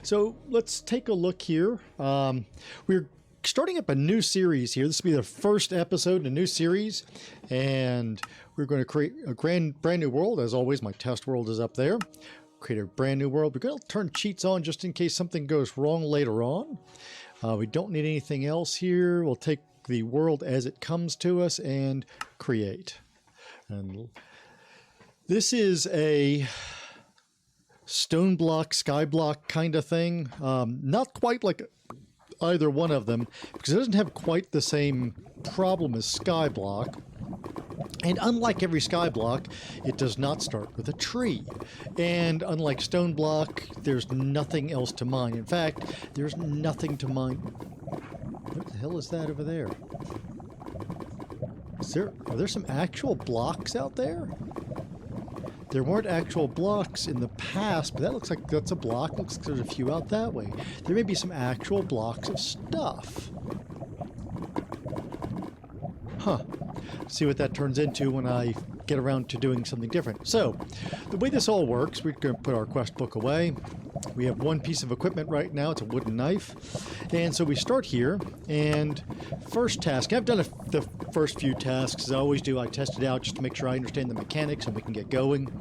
So let's take a look here. We're starting up a new series here. This will be the first episode in a new series, and we're going to create a brand new world. As always, my test world is up there. Create a brand new world. We're going to turn cheats on just in case something goes wrong later on. We don't need anything else here. We'll take the world as it comes to us and create. And this is a stone block, sky block kind of thing. Not quite like either one of them, because it doesn't have quite the same problem as sky block. And unlike every sky block, it does not start with a tree. And unlike stone block, there's nothing else to mine. In fact, there's nothing to mine. What the hell is that over there? Are there some actual blocks out there? There weren't actual blocks in the past, but that looks like that's a block. Looks like there's a few out that way. There may be some actual blocks of stuff. Huh. See what that turns into when I get around to doing something different. So, the way this all works, we're going to put our quest book away. We have one piece of equipment right now. It's a wooden knife. And so we start here, and first task. I've done the first few tasks, as I always do. I test it out just to make sure I understand the mechanics and we can get going.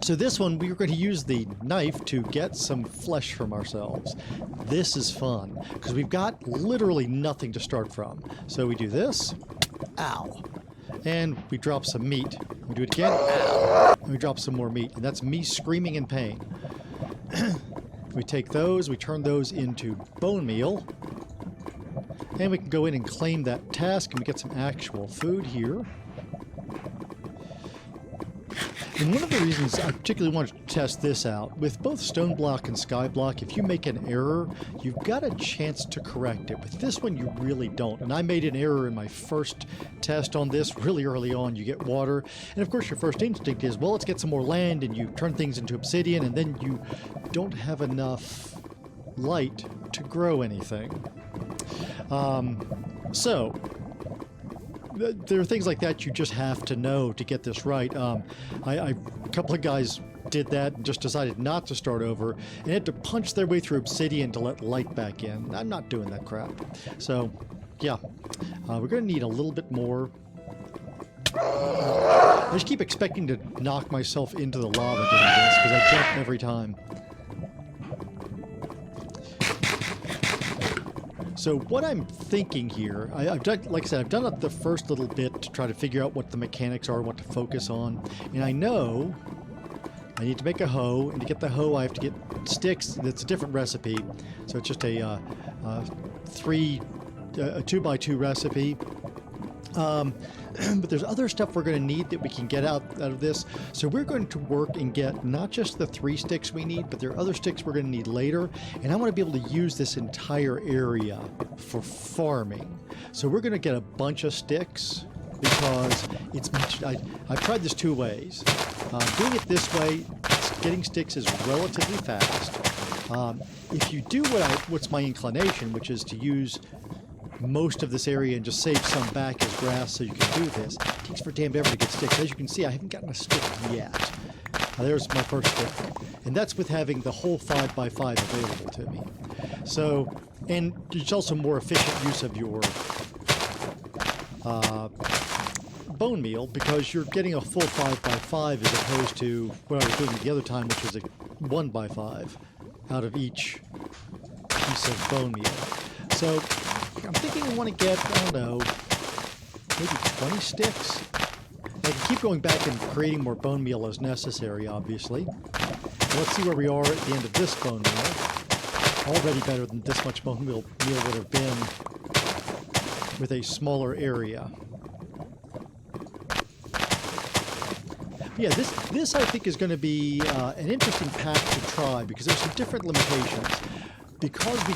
So this one, we're going to use the knife to get some flesh from ourselves. This is fun, because we've got literally nothing to start from. So we do this. Ow. And we drop some meat. We do it again. Ow. And we drop some more meat. And that's me screaming in pain. We take those, we turn those into bone meal. And we can go in and claim that task, and we get some actual food here. And one of the reasons I particularly wanted to test this out, with both stone block and sky block, if you make an error, you've got a chance to correct it. With this one, you really don't. And I made an error in my first test on this really early on. You get water, and of course your first instinct is, well, let's get some more land, and you turn things into obsidian, and then you don't have enough light to grow anything. There are things like that you just have to know to get this right. A couple of guys did that and just decided not to start over and had to punch their way through obsidian to let light back in. I'm not doing that crap. So, yeah, we're going to need a little bit more. I just keep expecting to knock myself into the lava doing this because I jump every time. So what I'm thinking here, I've done, like I said, I've done up the first little bit to try to figure out what the mechanics are, what to focus on, and I know I need to make a hoe, and to get the hoe I have to get sticks. That's a different recipe, so it's just a 2x2 recipe. But there's other stuff we're going to need that we can get out of this. So we're going to work and get not just the 3 sticks we need, but there are other sticks we're going to need later. And I want to be able to use this entire area for farming. So we're going to get a bunch of sticks because it's I've tried this 2 ways. Doing it this way, getting sticks is relatively fast. If you do what's my inclination, which is to use most of this area and just save some back as grass so you can do this, it takes for damned ever to get sticks. As you can see, I haven't gotten a stick yet. There's my first stick. And that's with having the whole 5x5 available to me. So, and it's also more efficient use of your bone meal because you're getting a full 5x5 as opposed to what I was doing the other time, which was a 1x5 out of each piece of bone meal. So I'm thinking I want to get, I don't know, maybe 20 sticks. I can keep going back and creating more bone meal as necessary, obviously. Let's see where we are at the end of this bone meal. Already better than this much bone meal would have been with a smaller area. Yeah, this I think is going to be an interesting path to try because there's some different limitations. Because we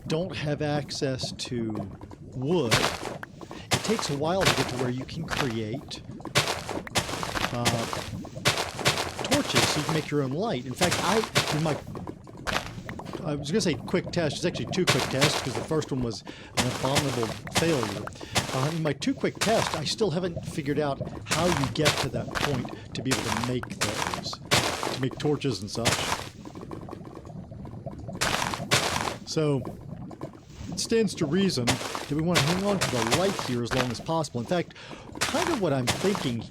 don't have access to wood, it takes a while to get to where you can create torches so you can make your own light. In fact, I was going to say quick test. It's actually 2 quick tests because the first one was an abominable failure. In my 2 quick tests, I still haven't figured out how you get to that point to be able to make those, to make torches and such. So it stands to reason that we want to hang on to the light here as long as possible. In fact, kind of what I'm thinking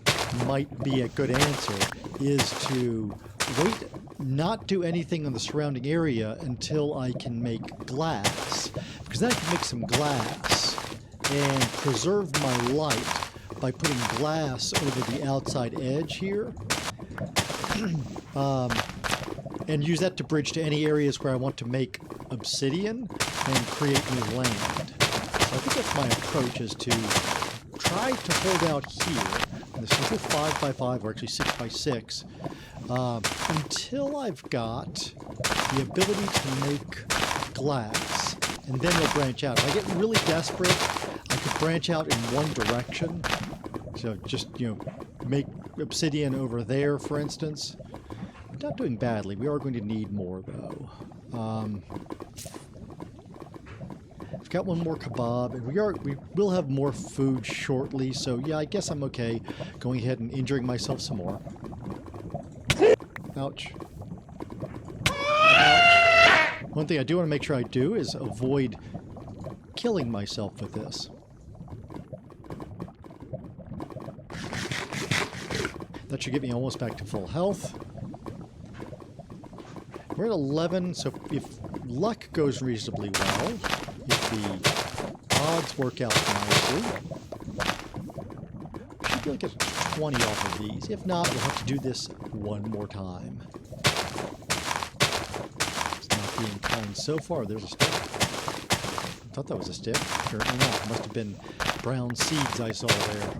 might be a good answer is to wait, not do anything on the surrounding area until I can make glass, because then I can make some glass and preserve my light by putting glass over the outside edge here, and use that to bridge to any areas where I want to make obsidian and create new land. So I think that's my approach, is to try to hold out here in this little 5x5, or actually 6x6, until I've got the ability to make glass, and then we'll branch out. If I get really desperate, I could branch out in one direction. So just, make obsidian over there, for instance. We're not doing badly. We are going to need more, though. I've got one more kebab, and we will have more food shortly, so yeah, I guess I'm okay going ahead and injuring myself some more. Ouch. Ouch. One thing I do want to make sure I do is avoid killing myself with this. That should get me almost back to full health. We're at 11, so if luck goes reasonably well, if the odds work out nicely, we should be able to get 20 off of these. If not, we'll have to do this one more time. It's not being kind so far. There's a stick. I thought that was a stick. Apparently not. It must have been brown seeds I saw there.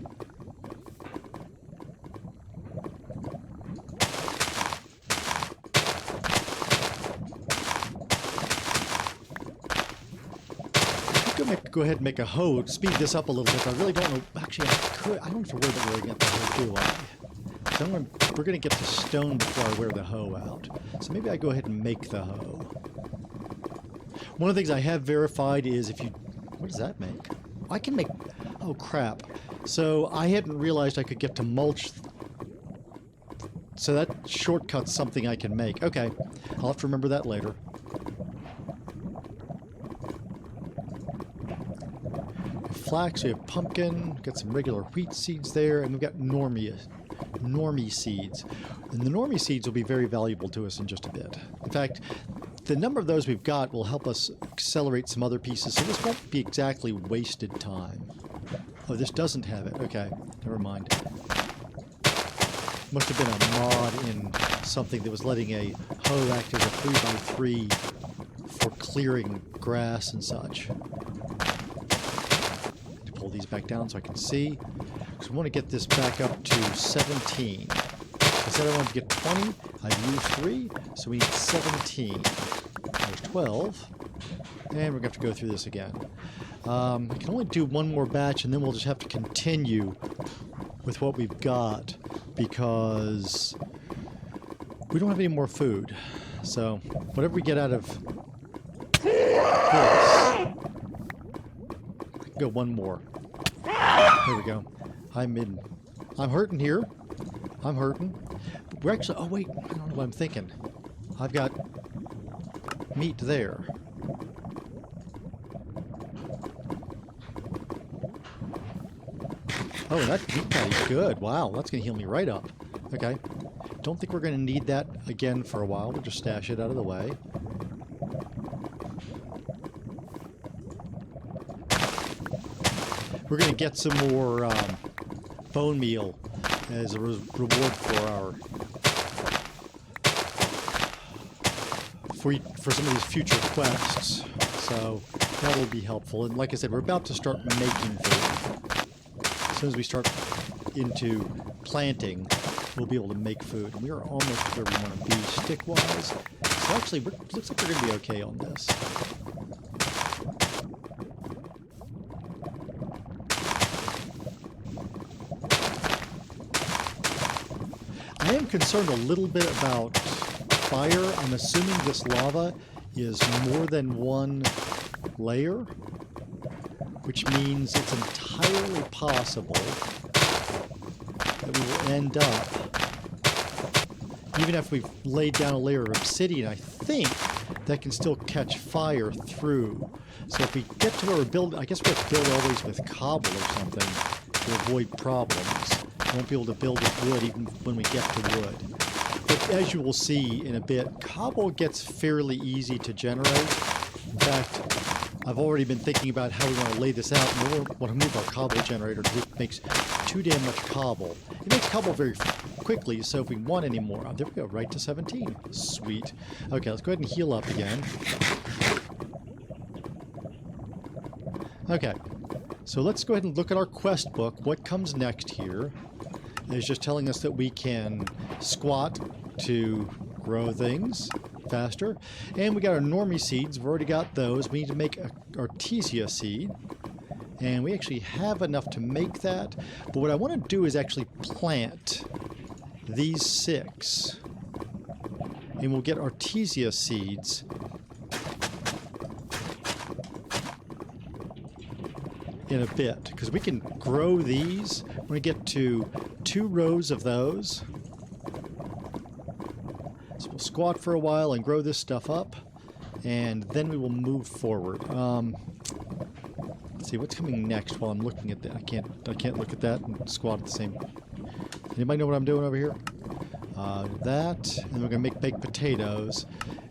Go ahead and make a hoe to speed this up a little bit. I really don't know. Actually, I don't have to worry about wearing out the hoe, do I? So we're going to get to stone before I wear the hoe out. So maybe I go ahead and make the hoe. One of the things I have verified is if you... What does that make? I can make... Oh, crap. So I hadn't realized I could get to mulch. So that shortcuts something I can make. Okay. I'll have to remember that later. Flax, we have pumpkin, got some regular wheat seeds there, and we've got normie seeds. And the normie seeds will be very valuable to us in just a bit. In fact, the number of those we've got will help us accelerate some other pieces, so this won't be exactly wasted time. Oh, this doesn't have it. Okay, never mind. Must have been a mod in something that was letting a hoe act as a 3x3 for clearing grass and such. These back down so I can see. So I want to get this back up to 17. I said I wanted to get 20. I've used 3, so we need 17. There's 12. And we're going to have to go through this again. I can only do one more batch, and then we'll just have to continue with what we've got, because we don't have any more food. So whatever we get out of this, go one more. There we go. I'm hurting here. I'm hurting. But we're actually... Oh, wait. I don't know what I'm thinking. I've got meat there. Oh, that meat patty's good. Wow, that's going to heal me right up. Okay. Don't think we're going to need that again for a while. We'll just stash it out of the way. We're going to get some more bone meal as a reward for some of these future quests. So that'll be helpful. And like I said, we're about to start making food. As soon as we start into planting, we'll be able to make food. And we are almost where we want to be stick-wise. So actually, looks like we're going to be okay on this. I am concerned a little bit about fire. I'm assuming this lava is more than one layer, which means it's entirely possible that we will end up even if we've laid down a layer of obsidian, I think that can still catch fire through. So if we get to where we're building, I guess we'll build always with cobble or something to avoid problems. We won't be able to build with wood even when we get to wood. But as you will see in a bit, cobble gets fairly easy to generate. In fact, I've already been thinking about how we want to lay this out, and we want to move our cobble generator because it makes too damn much cobble. It makes cobble very quickly, so if we want any more... Oh, there we go, right to 17. Sweet. Okay, let's go ahead and heal up again. Okay, so let's go ahead and look at our quest book. What comes next here is just telling us that we can squat to grow things faster. And we got our normie seeds. We've already got those. We need to make an Artesia seed. And we actually have enough to make that. But what I want to do is actually plant these 6. And we'll get Artesia seeds in a bit, because we can grow these when we get to 2 rows of those. So we'll squat for a while and grow this stuff up, and then we will move forward. Let's see what's coming next while I'm looking at that. I can't look at that and squat at the same. Anybody know what I'm doing over here? That, and we're gonna make baked potatoes.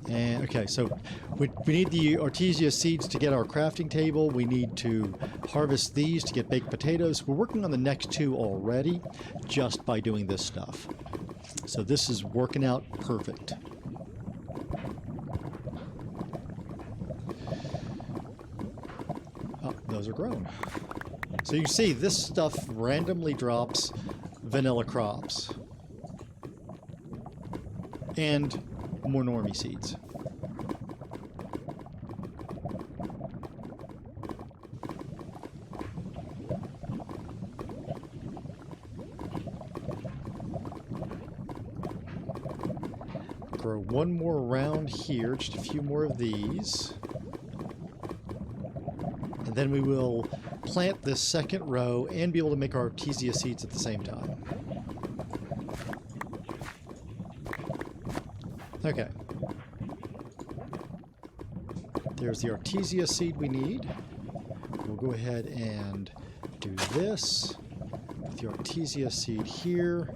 And okay, so we need the Artesia seeds to get our crafting table. We need to harvest these to get baked potatoes. We're working on the next 2 already just by doing this stuff. So this is working out perfect. Oh, those are grown. So you can see this stuff randomly drops vanilla crops. And more normie seeds. Grow one more round here, just a few more of these. And then we will plant this second row and be able to make our Artesia seeds at the same time. Okay. There's the Artesia seed we need. We'll go ahead and do this with the Artesia seed here.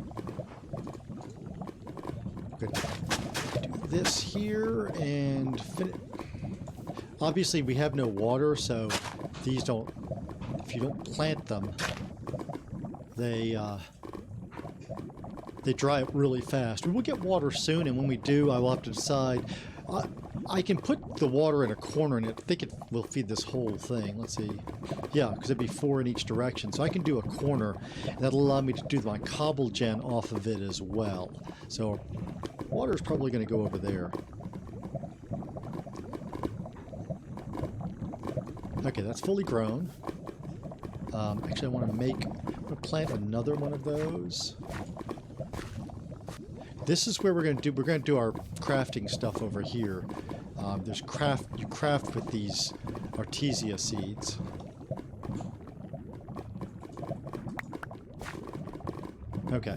Good. Do this here and finish. Obviously, we have no water, so these don't. If you don't plant them, they dry up really fast. We will get water soon, and when we do, I will have to decide. I can put the water in a corner, and I think it will feed this whole thing. Let's see. Yeah, because it'd be 4 in each direction. So I can do a corner, and that'll allow me to do my cobble gen off of it as well. So water is probably going to go over there. Okay, that's fully grown. Actually, I'm going to plant another one of those. This is where we're going to do our crafting stuff over here. You craft with these Artesia seeds. Okay.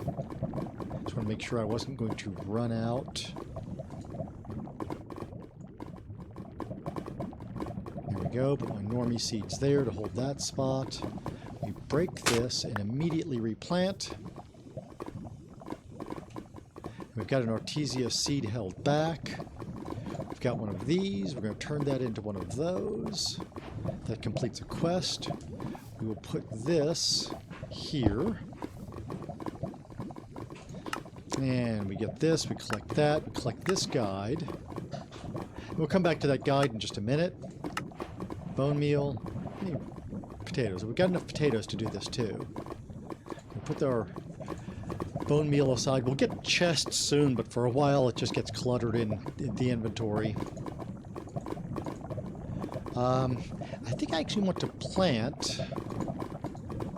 Just want to make sure I wasn't going to run out. There we go. Put my normie seeds there to hold that spot. We break this and immediately replant. We've got an Artesia seed held back. We've got one of these. We're going to turn that into one of those. That completes a quest. We will put this here. And we get this. We collect that. We collect this guide. We'll come back to that guide in just a minute. Bone meal. Potatoes. We've got enough potatoes to do this too. We'll put our bone meal aside. We'll get chests soon, but for a while it just gets cluttered in the inventory. I think I actually want to plant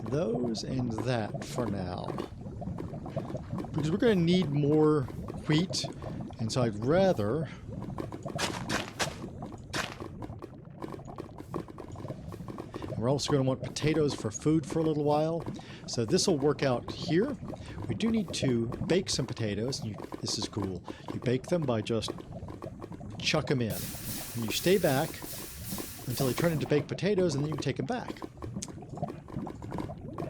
those and that for now, because we're going to need more wheat, and so I'd rather we're also going to want potatoes for food for a little while, so this will work out here. we do need to bake some potatoes. And this is cool. You bake them by just chuck them in. And you stay back until they turn into baked potatoes, and then you can take them back.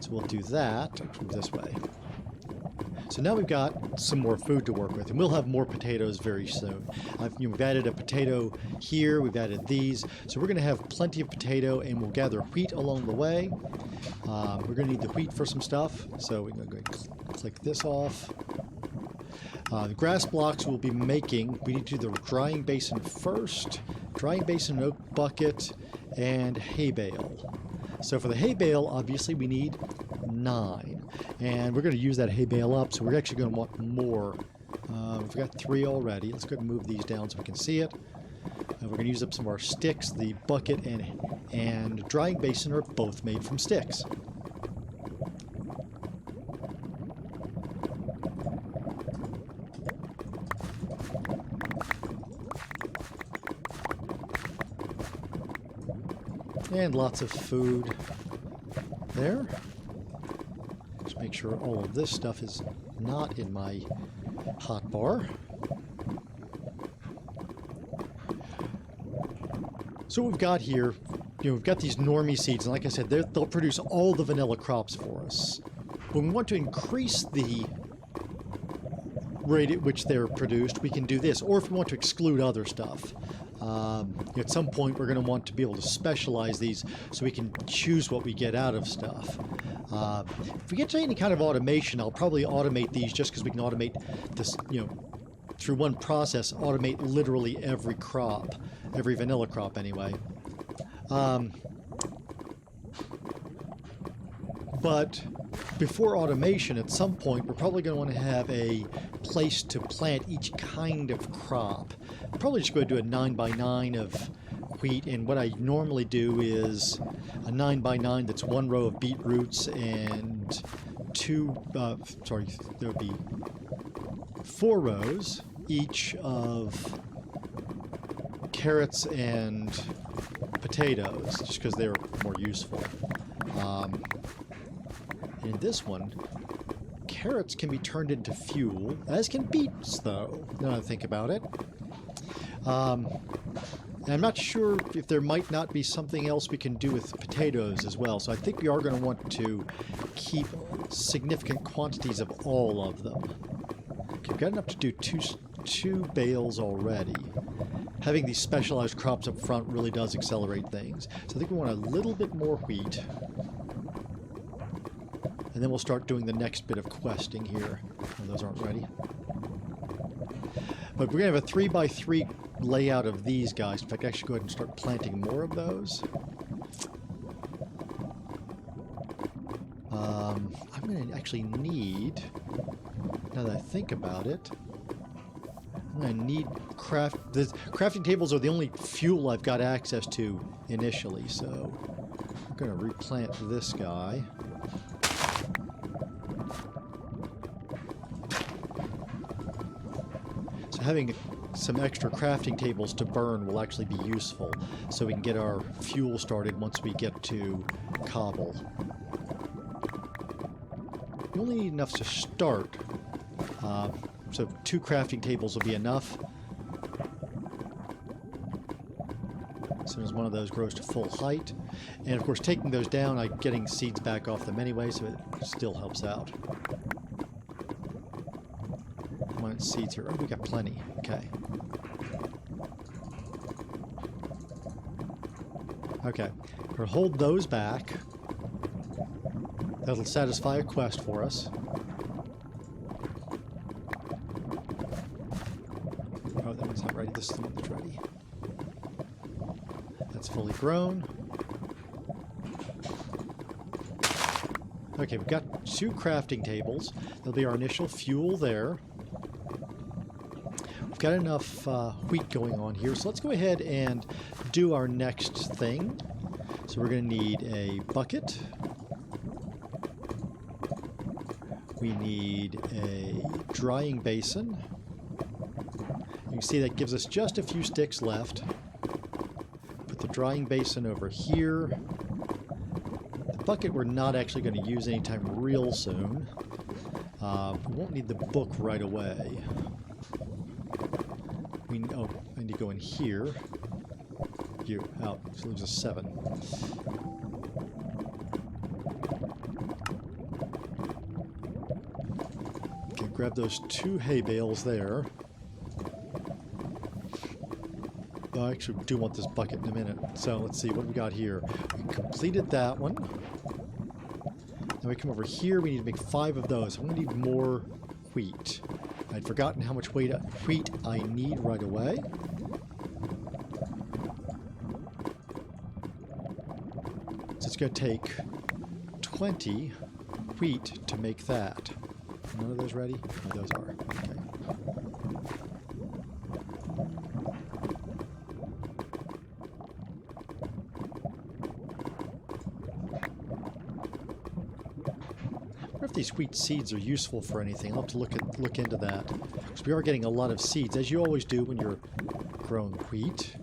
So we'll do that this way. So now we've got some more food to work with, and we'll have more potatoes very soon. We've added a potato here, we've added these, so we're going to have plenty of potato, and we'll gather wheat along the way. We're going to need the wheat for some stuff, so we're going to go click this off. The grass blocks we'll be making, we need to do the drying basin first, drying basin, oak bucket, and hay bale. So for the hay bale, obviously we need 9. And we're going to use that hay bale up, so we're actually going to want more. We've got 3 already. Let's go ahead and move these down so we can see it. We're going to use up some of our sticks. The bucket and drying basin are both made from sticks. And lots of food there. Just make sure all of this stuff is not in my hot bar. So what we've got here, we've got these normie seeds, and like I said, they'll produce all the vanilla crops for us. When we want to increase the rate at which they're produced, we can do this, or if we want to exclude other stuff. At some point, we're going to want to be able to specialize these so we can choose what we get out of stuff. If we get to any kind of automation, I'll probably automate these just because we can automate this, through one process, automate literally every crop, every vanilla crop anyway. But before automation, at some point, we're probably going to want to have a place to plant each kind of crop. I'm probably just going to do a 9x9 of wheat, and what I normally do is a 9x9 that's 1 row of beetroots and there would be 4 rows each of carrots and potatoes, just because they're more useful. In this one, carrots can be turned into fuel, as can beets, though, now that I think about it. And I'm not sure if there might not be something else we can do with potatoes as well, so I think we are going to want to keep significant quantities of all of them. Okay, we've got enough to do two bales already. Having these specialized crops up front really does accelerate things. So I think we want a little bit more wheat. And then we'll start doing the next bit of questing here. Oh, those aren't ready. But we're going to have a 3x3 layout of these guys. In fact, I should go ahead and start planting more of those. I'm going to actually need, now that I think about it, I'm going to need crafting tables are the only fuel I've got access to initially, so I'm going to replant this guy. So having some extra crafting tables to burn will actually be useful, so we can get our fuel started once we get to cobble. You only need enough to start, so 2 crafting tables will be enough. As soon as one of those grows to full height. And of course, taking those down, I'm getting seeds back off them anyway, so it still helps out. Come on, seeds here. Oh, we got plenty. Okay. Okay. We'll hold those back. That'll satisfy a quest for us. Oh, that one's not ready. This is the one that's ready. That's fully grown. Okay, we've got 2 crafting tables. There'll be our initial fuel there. We've got enough wheat going on here, so let's go ahead and do our next thing. So we're going to need a bucket. We need a drying basin. You can see that gives us just a few sticks left. Put the drying basin over here. The bucket we're not actually going to use anytime real soon. We won't need the book right away. Oh, I need to go in here. Here, out. So it leaves us 7. Okay, grab those 2 hay bales there. I actually do want this bucket in a minute. So let's see what we got here. We completed that one. Then we come over here. We need to make 5 of those. I'm going to need more wheat. I'd forgotten how much wheat I need right away. So it's going to take 20 wheat to make that. None of those ready? Oh, those are. Okay. If these wheat seeds are useful for anything, I'll have to look into that. Because we are getting a lot of seeds, as you always do when you're growing wheat.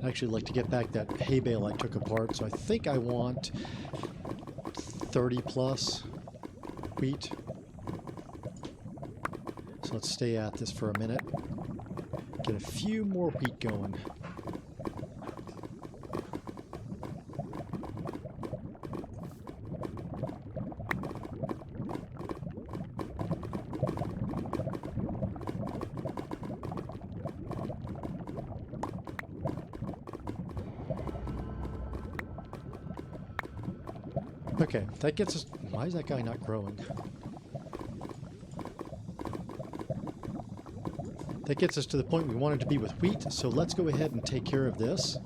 I'd actually like to get back that hay bale I took apart, so I think I want 30 plus wheat. So let's stay at this for a minute. Get a few more wheat going. Okay, that gets us... Why is that guy not growing? That gets us to the point we wanted to be with wheat, so let's go ahead and take care of this.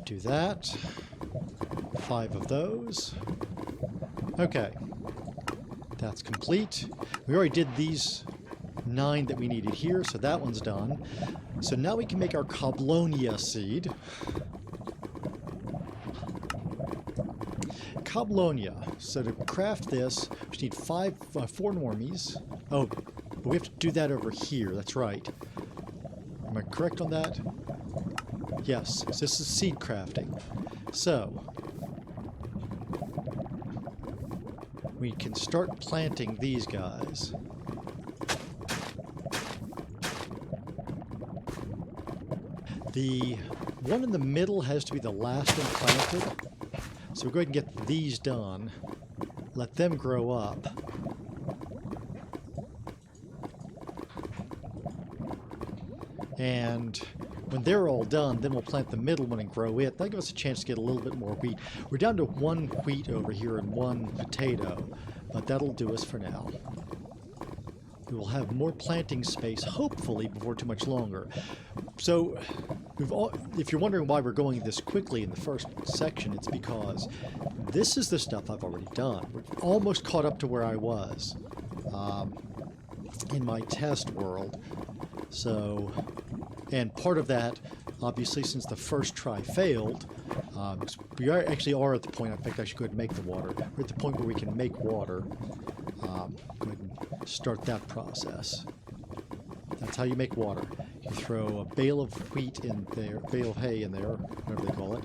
Do that. 5 of those. Okay. That's complete. We already did these 9 that we needed here, so that one's done. So now we can make our Cablonia Seed. Cablonia. So to craft this, we need 4 normies. Oh, but we have to do that over here. That's right. Am I correct on that? Yes. So this is seed crafting. So we can start planting these guys. The one in the middle has to be the last one planted. So we'll go ahead and get these done. Let them grow up. And when they're all done, then we'll plant the middle one and grow it. That'll give us a chance to get a little bit more wheat. We're down to 1 wheat over here and 1 potato, but that'll do us for now. We will have more planting space, hopefully, before too much longer. So, if you're wondering why we're going this quickly in the first section, it's because this is the stuff I've already done. We're almost caught up to where I was in my test world. So, and part of that, obviously, since the first try failed, we actually are at the point, in fact, I should go ahead and make the water. We're at the point where we can make water. Go ahead and start that process. That's how you make water. You throw a bale of wheat in there, bale of hay in there, whatever they call it.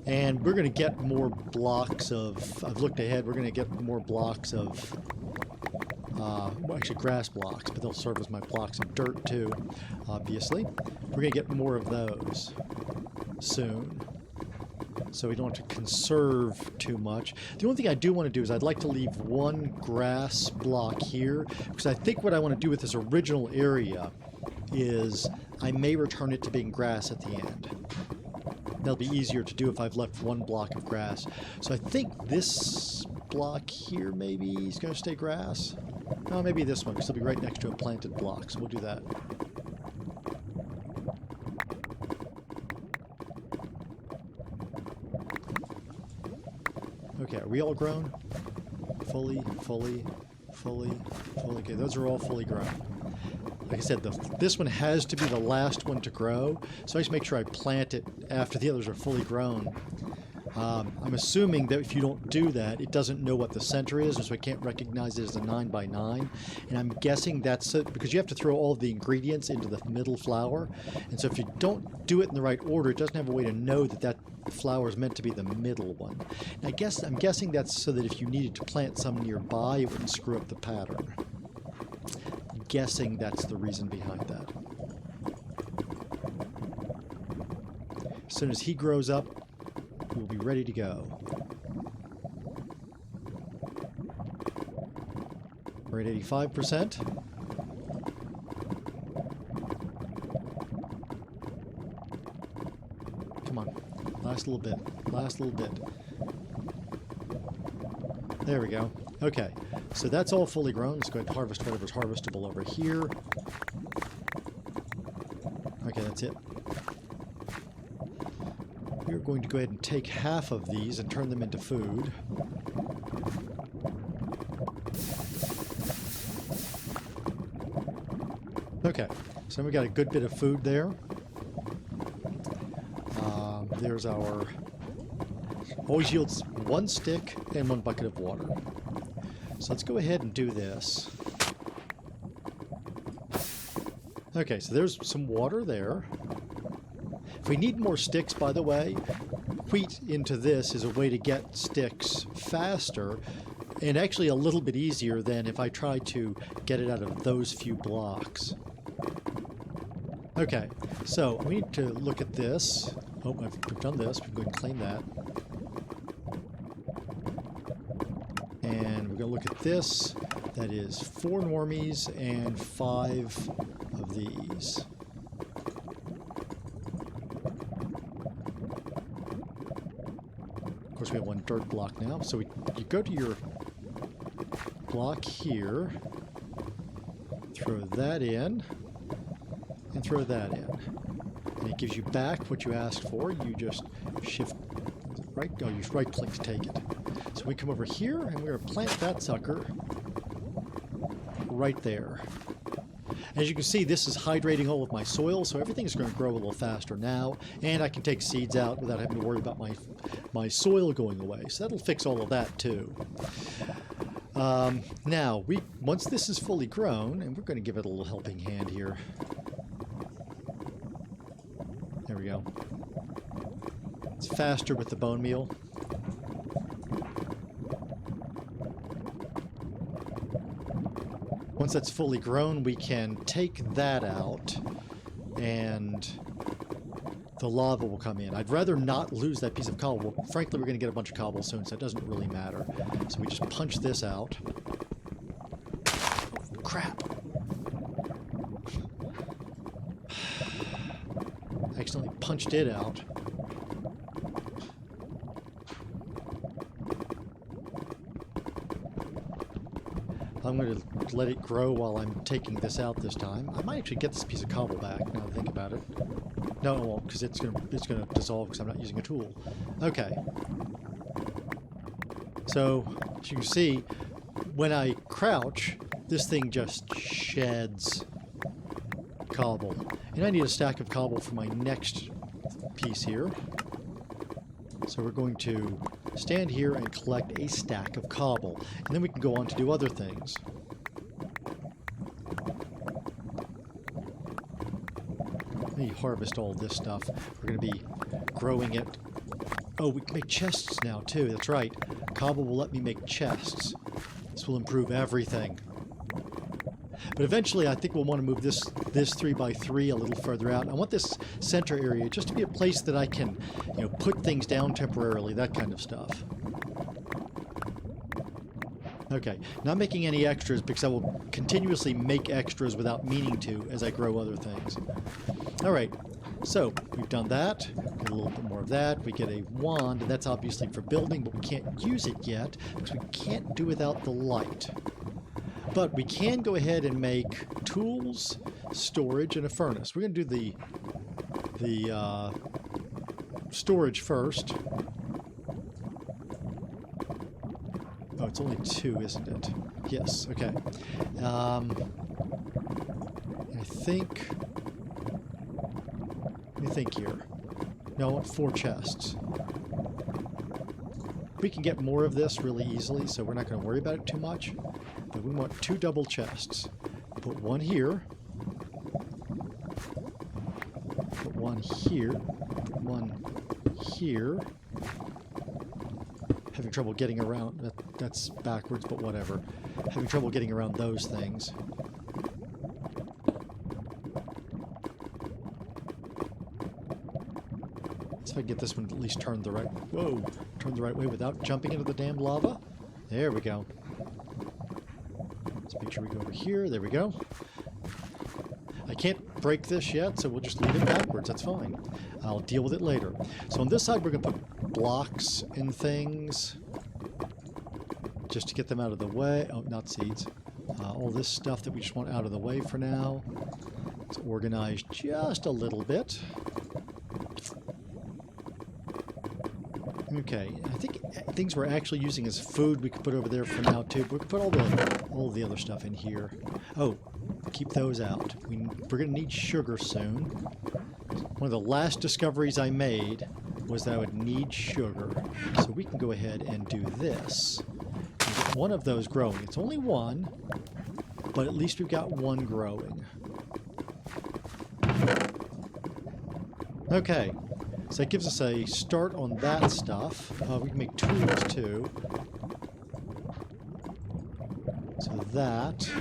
And we're going to get more blocks of, I've looked ahead, we're going to get more blocks of, well, actually grass blocks, but they'll serve as my blocks of dirt too, obviously. We're going to get more of those soon, so we don't have to conserve too much. The only thing I do want to do is I'd like to leave 1 grass block here, because I think what I want to do with this original area is I may return it to being grass at the end. That'll be easier to do if I've left 1 block of grass. So I think this block here maybe is going to stay grass. No, maybe this one, because it'll be right next to a planted block, so we'll do that. Okay, are we all grown? Fully. Okay, those are all fully grown. Like I said, this one has to be the last one to grow, so I just make sure I plant it after the others are fully grown. I'm assuming that if you don't do that, it doesn't know what the center is, and so it can't recognize it as a 9x9. And I'm guessing that's it, because you have to throw all of the ingredients into the middle flower. And so if you don't do it in the right order, it doesn't have a way to know that that flower is meant to be the middle one. And I'm guessing that's so that if you needed to plant some nearby, it wouldn't screw up the pattern. I'm guessing that's the reason behind that. As soon as he grows up, we'll be ready to go. We're at 85%. Come on. Last little bit. Last little bit. There we go. Okay. So that's all fully grown. Let's go ahead and harvest whatever's harvestable over here. Okay, that's it. We're going to go ahead and take half of these and turn them into food. Okay, so we got a good bit of food there. There's our... always yields 1 stick and 1 bucket of water. So let's go ahead and do this. Okay, so there's some water there. If we need more sticks, by the way, wheat into this is a way to get sticks faster and actually a little bit easier than if I try to get it out of those few blocks. Okay, so we need to look at this. Oh, I've done this. We're going to claim that. And we're going to look at this. That is 4 normies and 5 of these. Of course, we have 1 dirt block now. So you go to your block here, throw that in, and throw that in. And it gives you back what you asked for. You just shift right. Oh, you right click to take it. So we come over here and we're going to plant that sucker right there. As you can see, this is hydrating all of my soil, so everything's going to grow a little faster now, and I can take seeds out without having to worry about my soil going away. So that'll fix all of that too. Now, once this is fully grown, and we're going to give it a little helping hand here. There we go. It's faster with the bone meal. Once that's fully grown, we can take that out, and the lava will come in. I'd rather not lose that piece of cobble. Frankly, we're going to get a bunch of cobble soon, so it doesn't really matter. So we just punch this out. Oh, crap. I accidentally punched it out. I'm going to let it grow while I'm taking this out this time. I might actually get this piece of cobble back, now that I think about it. No, it won't, because it's going to dissolve because I'm not using a tool. Okay. So, as you can see, when I crouch, this thing just sheds cobble. And I need a stack of cobble for my next piece here. So we're going to stand here and collect a stack of cobble. And then we can go on to do other things. Let me harvest all this stuff. We're going to be growing it. Oh, we can make chests now too. That's right. Cobble will let me make chests. This will improve everything. But eventually I think we'll want to move this 3x3 a little further out. I want this center area just to be a place that I can, put things down temporarily, that kind of stuff. Okay, not making any extras because I will continuously make extras without meaning to as I grow other things. Alright, so we've done that. Get a little bit more of that. We get a wand, and that's obviously for building, but we can't use it yet because we can't do without the light. But we can go ahead and make tools, storage, and a furnace. We're going to do the storage first. Oh, it's only 2, isn't it? Yes, okay. I think... Let me think here. No, I want 4 chests. We can get more of this really easily, so we're not going to worry about it too much. But we want 2 double chests. Put one here. Put one here. Put one here. Having trouble getting around. That's backwards, but whatever. Having trouble getting around those things. See if I can get this one at least turned the right... Whoa! Turned the right way without jumping into the damn lava. There we go. Let's make sure we go over here. There we go. I can't break this yet, so we'll just leave it backwards. That's fine. I'll deal with it later. So on this side, we're going to put blocks and things just to get them out of the way. Oh, not seeds. All this stuff that we just want out of the way for now. Let's organize just a little bit. Okay, I think things we're actually using as food we could put over there for now too. But we could put all the other stuff in here. Oh, keep those out. We're going to need sugar soon. One of the last discoveries I made was that I would need sugar. So we can go ahead and do this. And get one of those growing. It's only one, but at least we've got one growing. Okay. So that gives us a start on that stuff. We can make tools too. So that.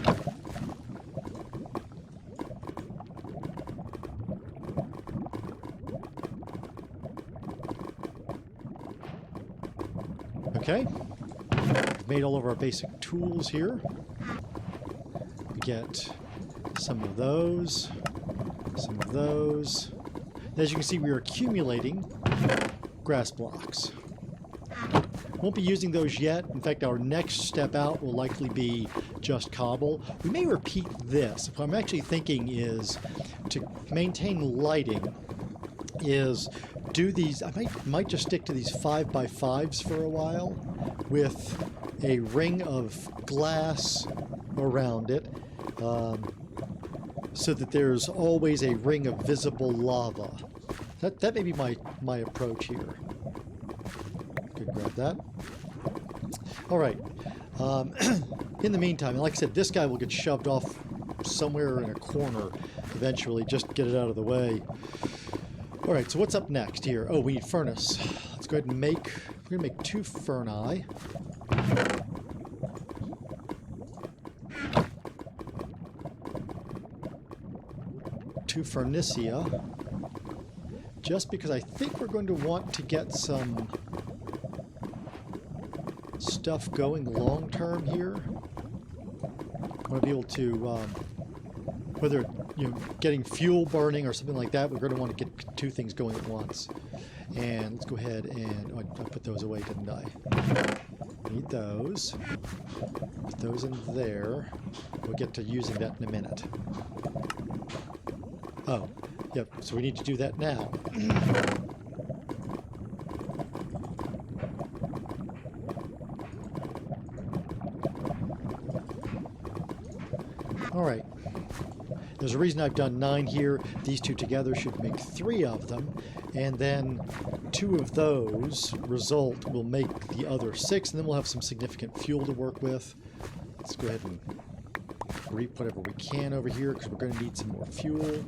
Okay. We've made all of our basic tools here. We get some of those. Some of those. As you can see, we are accumulating grass blocks. Won't be using those yet. In fact, our next step out will likely be just cobble. We may repeat this. What I'm actually thinking is to maintain lighting is do these, I might just stick to these 5x5s for a while with a ring of glass around it. So that there's always a ring of visible lava. That may be my approach here. Good, grab that. All right. In the meantime, like I said, this guy will get shoved off somewhere in a corner eventually. Just get it out of the way. All right. So what's up next here? Oh, we need furnace. Let's go ahead and make. We're gonna make 2 ferni. 2 Furnicia, just because I think we're going to want to get some stuff going long term here. I want to be able to, whether getting fuel burning or something like that, we're going to want to get 2 things going at once. And let's go ahead and I put those away, didn't I? Need those. Put those in there. We'll get to using that in a minute. Oh, yep, so we need to do that now. All right. There's a reason I've done 9 here. These 2 together should make 3 of them. And then 2 of those result will make the other 6, and then we'll have some significant fuel to work with. Let's go ahead and reap whatever we can over here because we're going to need some more fuel.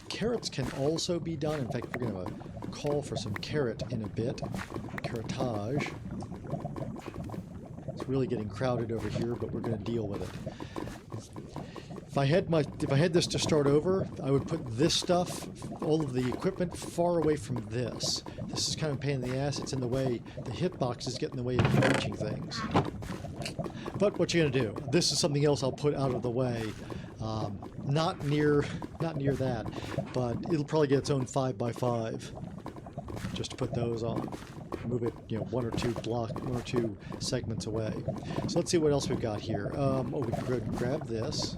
Carrots can also be done. In fact, we're going to call for some carrot in a bit. Carrotage. It's really getting crowded over here, but we're going to deal with it. If I had this to start over, I would put this stuff, all of the equipment, far away from this. This is kind of a pain in the ass. It's in the way. The hitboxes get in the way of reaching things. But what you gonna do? This is something else I'll put out of the way. Not near that, but it'll probably get its own 5x5. Just to put those on. Move it, 1 or 2 segments away. So let's see what else we've got here. We can go ahead and grab this.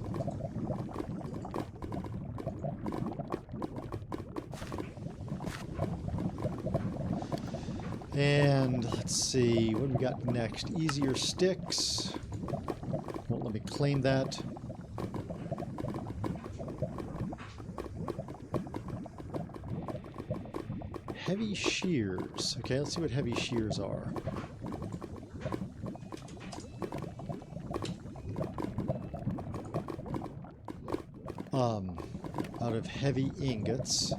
And let's see, what do we got next? Easier sticks. Won't let me claim that. heavy shears. Okay, let's see what heavy shears are. Out of heavy ingots.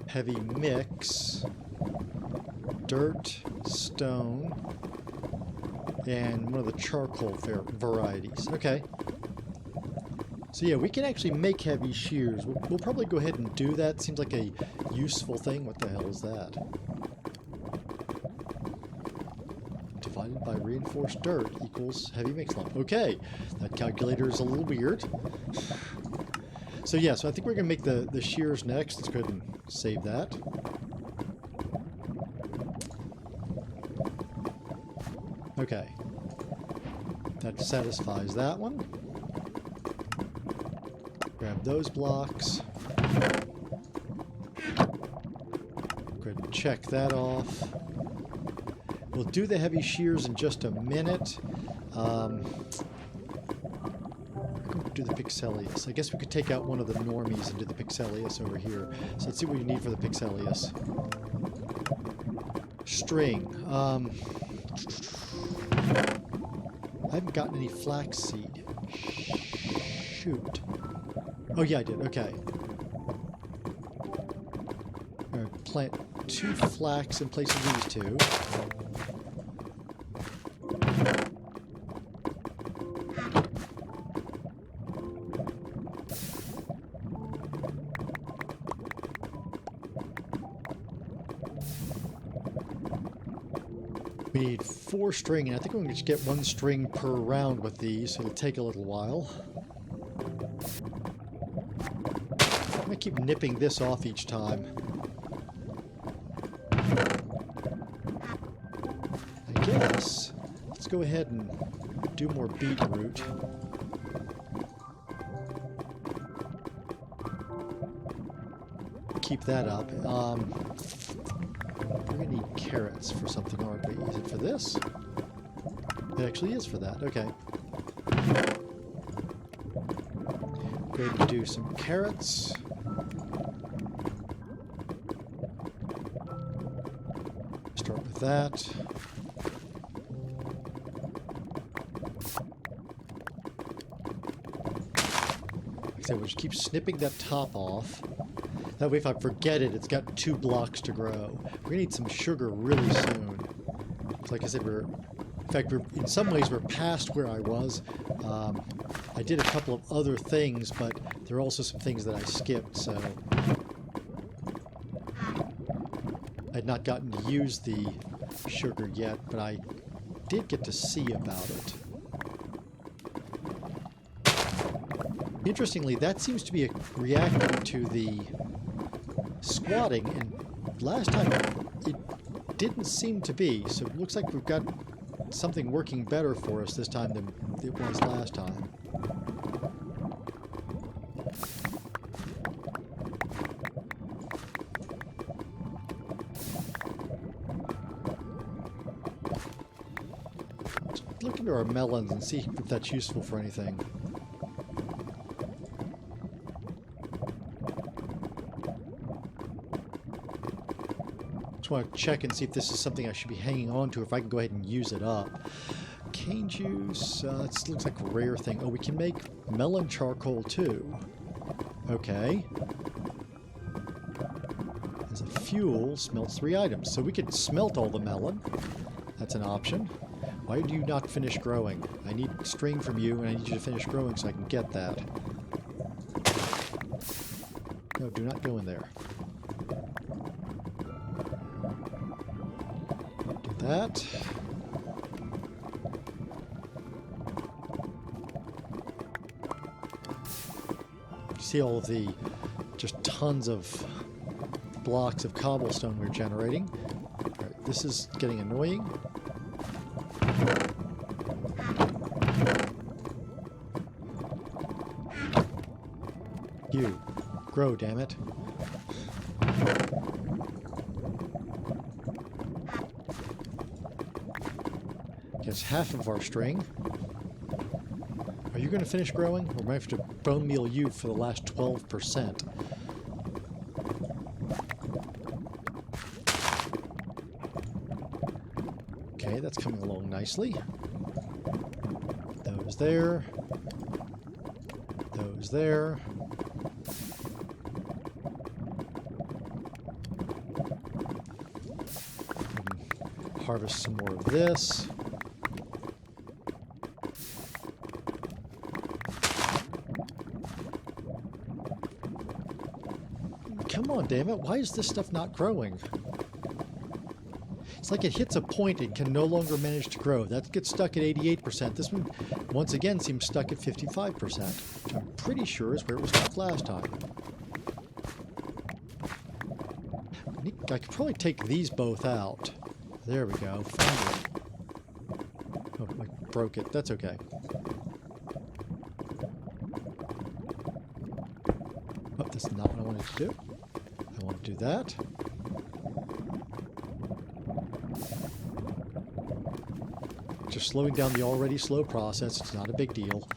Heavy mix. Dirt, stone, and one of the charcoal varieties. Okay. So yeah, we can actually make heavy shears. We'll probably go ahead and do that. Seems like a useful thing. What the hell is that? Divided by reinforced dirt equals heavy mix lump. Okay, that calculator is a little weird. So yeah, so I think we're going to make the shears next. Let's go ahead and save that. Okay. That satisfies that one. Grab those blocks. Go ahead and check that off. We'll do the heavy shears in just a minute. Do the Pixelius. I guess we could take out one of the normies and do the Pixelius over here. So let's see what you need for the Pixelius. String. I haven't gotten any flaxseed. Shoot. Oh yeah, I did. Okay. Alright, plant 2 flax in place of these 2. We need 4 string, and I think we're going to get 1 string per round with these, so it'll take a little while. I'm going to keep nipping this off each time. I guess, let's go ahead and do more beetroot. Keep that up. We're going to need carrots for something, aren't we? Is it for this? It actually is for that. Okay. Going to do some carrots. Start with that. So we'll just keep snipping that top off. That way if I forget it, it's got 2 blocks to grow. We're going to need some sugar really soon. So like I said, in some ways we're past where I was. I did a couple of other things, but there are also some things that I skipped, so I'd not gotten to use the sugar yet, but I did get to see about it. Interestingly, that seems to be reacting to the squatting, and last time it didn't seem to be, so it looks like we've got something working better for us this time than it was last time. Let's look into our melons and see if that's useful for anything. Want to check and see if this is something I should be hanging on to, if I can go ahead and use it up. Cane juice, it looks like a rare thing. Oh, we can make melon charcoal too. Okay. As a fuel, smelts 3 items. So we could smelt all the melon. That's an option. Why do you not finish growing? I need string from you, and I need you to finish growing so I can get that. No, do not go in there. That. You see all of the just tons of blocks of cobblestone we're generating. All right, this is getting annoying. You grow, damn it. Gets half of our string. Are you going to finish growing? Or might have to bone meal you for the last 12%. Okay, that's coming along nicely. Those there. Those there. Harvest some more of this. Come on, damn it. Why is this stuff not growing? It's like it hits a point and can no longer manage to grow. That gets stuck at 88%. This one, once again, seems stuck at 55%, which I'm pretty sure is where it was stuck last time. I could probably take these both out. There we go. Finally. Oh, I broke it. That's okay. Oh, that's not what I wanted to do. I want to do that. Just slowing down the already slow process. It's not a big deal.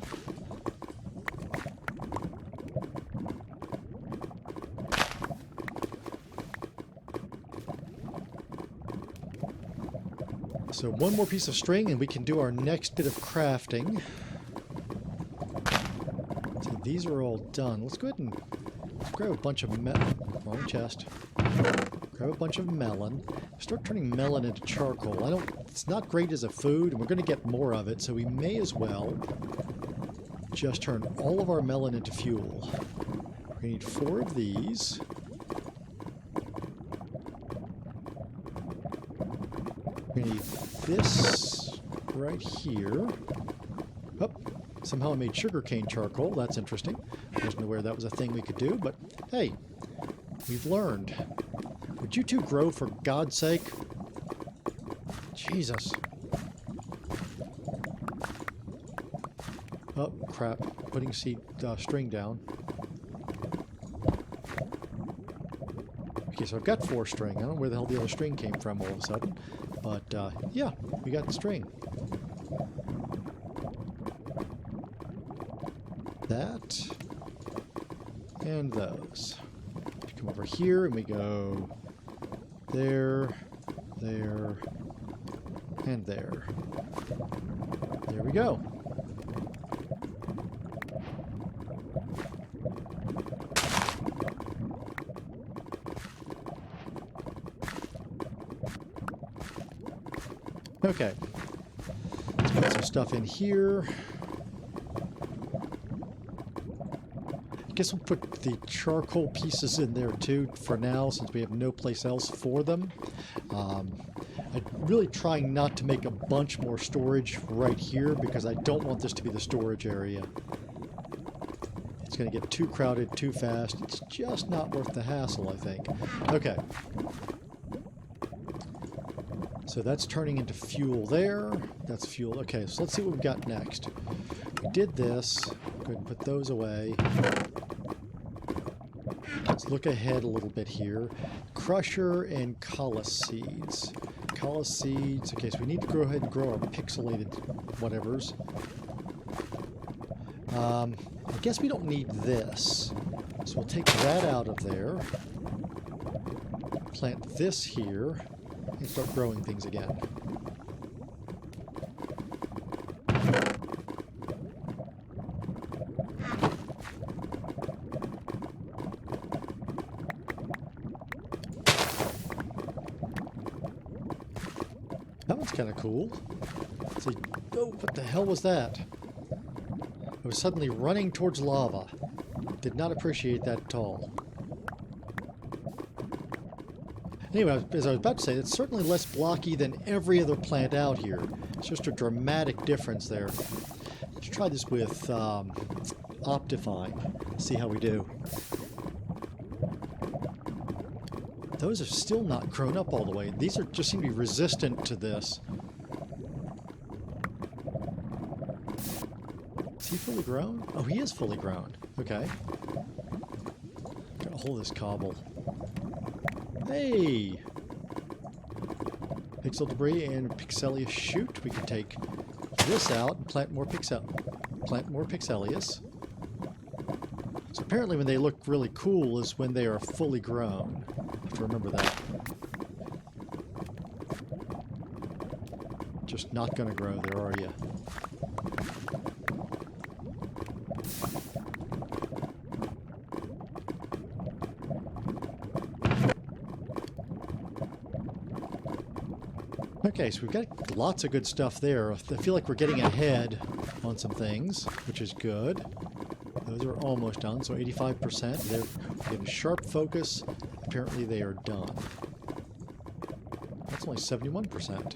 So one more piece of string and we can do our next bit of crafting. So these are all done. Let's go ahead and grab a bunch of wrong chest. Grab a bunch of melon. Start turning melon into charcoal. It's not great as a food, and we're going to get more of it, so we may as well just turn all of our melon into fuel. We need 4 of these. We need this right here. Oh, somehow I made sugarcane charcoal. That's interesting. I wasn't aware that was a thing we could do, but hey, we've learned. Would you two grow for God's sake? Jesus. Oh, crap. Putting string down. Okay, so I've got 4 string. I don't know where the hell the other string came from all of a sudden. But, yeah, we got the string. That. And those. Come over here and we go there, there, and there. There we go. Okay. Let's put some stuff in here. I guess we'll put the charcoal pieces in there too for now, since we have no place else for them. I'm really trying not to make a bunch more storage right here because I don't want this to be the storage area. It's going to get too crowded too fast. It's just not worth the hassle, I think. Okay. So that's turning into fuel there. That's fuel. Okay, so let's see what we've got next. We did this. Go ahead and put those away. Let's look ahead a little bit here. Crusher and Cablonia Seeds. Cablonia Seeds. Okay, so we need to go ahead and grow our pixelated whatevers. I guess we don't need this. So we'll take that out of there. Plant this here. And start growing things again. That one's kind of cool. It's like, oh, what the hell was that? I was suddenly running towards lava. Did not appreciate that at all. Anyway, as I was about to say, it's certainly less blocky than every other plant out here. It's just a dramatic difference there. Let's try this with Optifine. See how we do. Those are still not grown up all the way. These are just seem to be resistant to this. Is he fully grown? Oh, he is fully grown. Okay. Gotta hold this cobble. Hey! Pixel debris and pixelius shoot. We can take this out and plant more pixelius. So apparently when they look really cool is when they are fully grown. I have to remember that. just not going to grow there, are you? Okay, so we've got lots of good stuff there. I feel like we're getting ahead on some things, which is good. Those are almost done, so 85%. They're getting sharp focus. Apparently they are done. That's only 71%.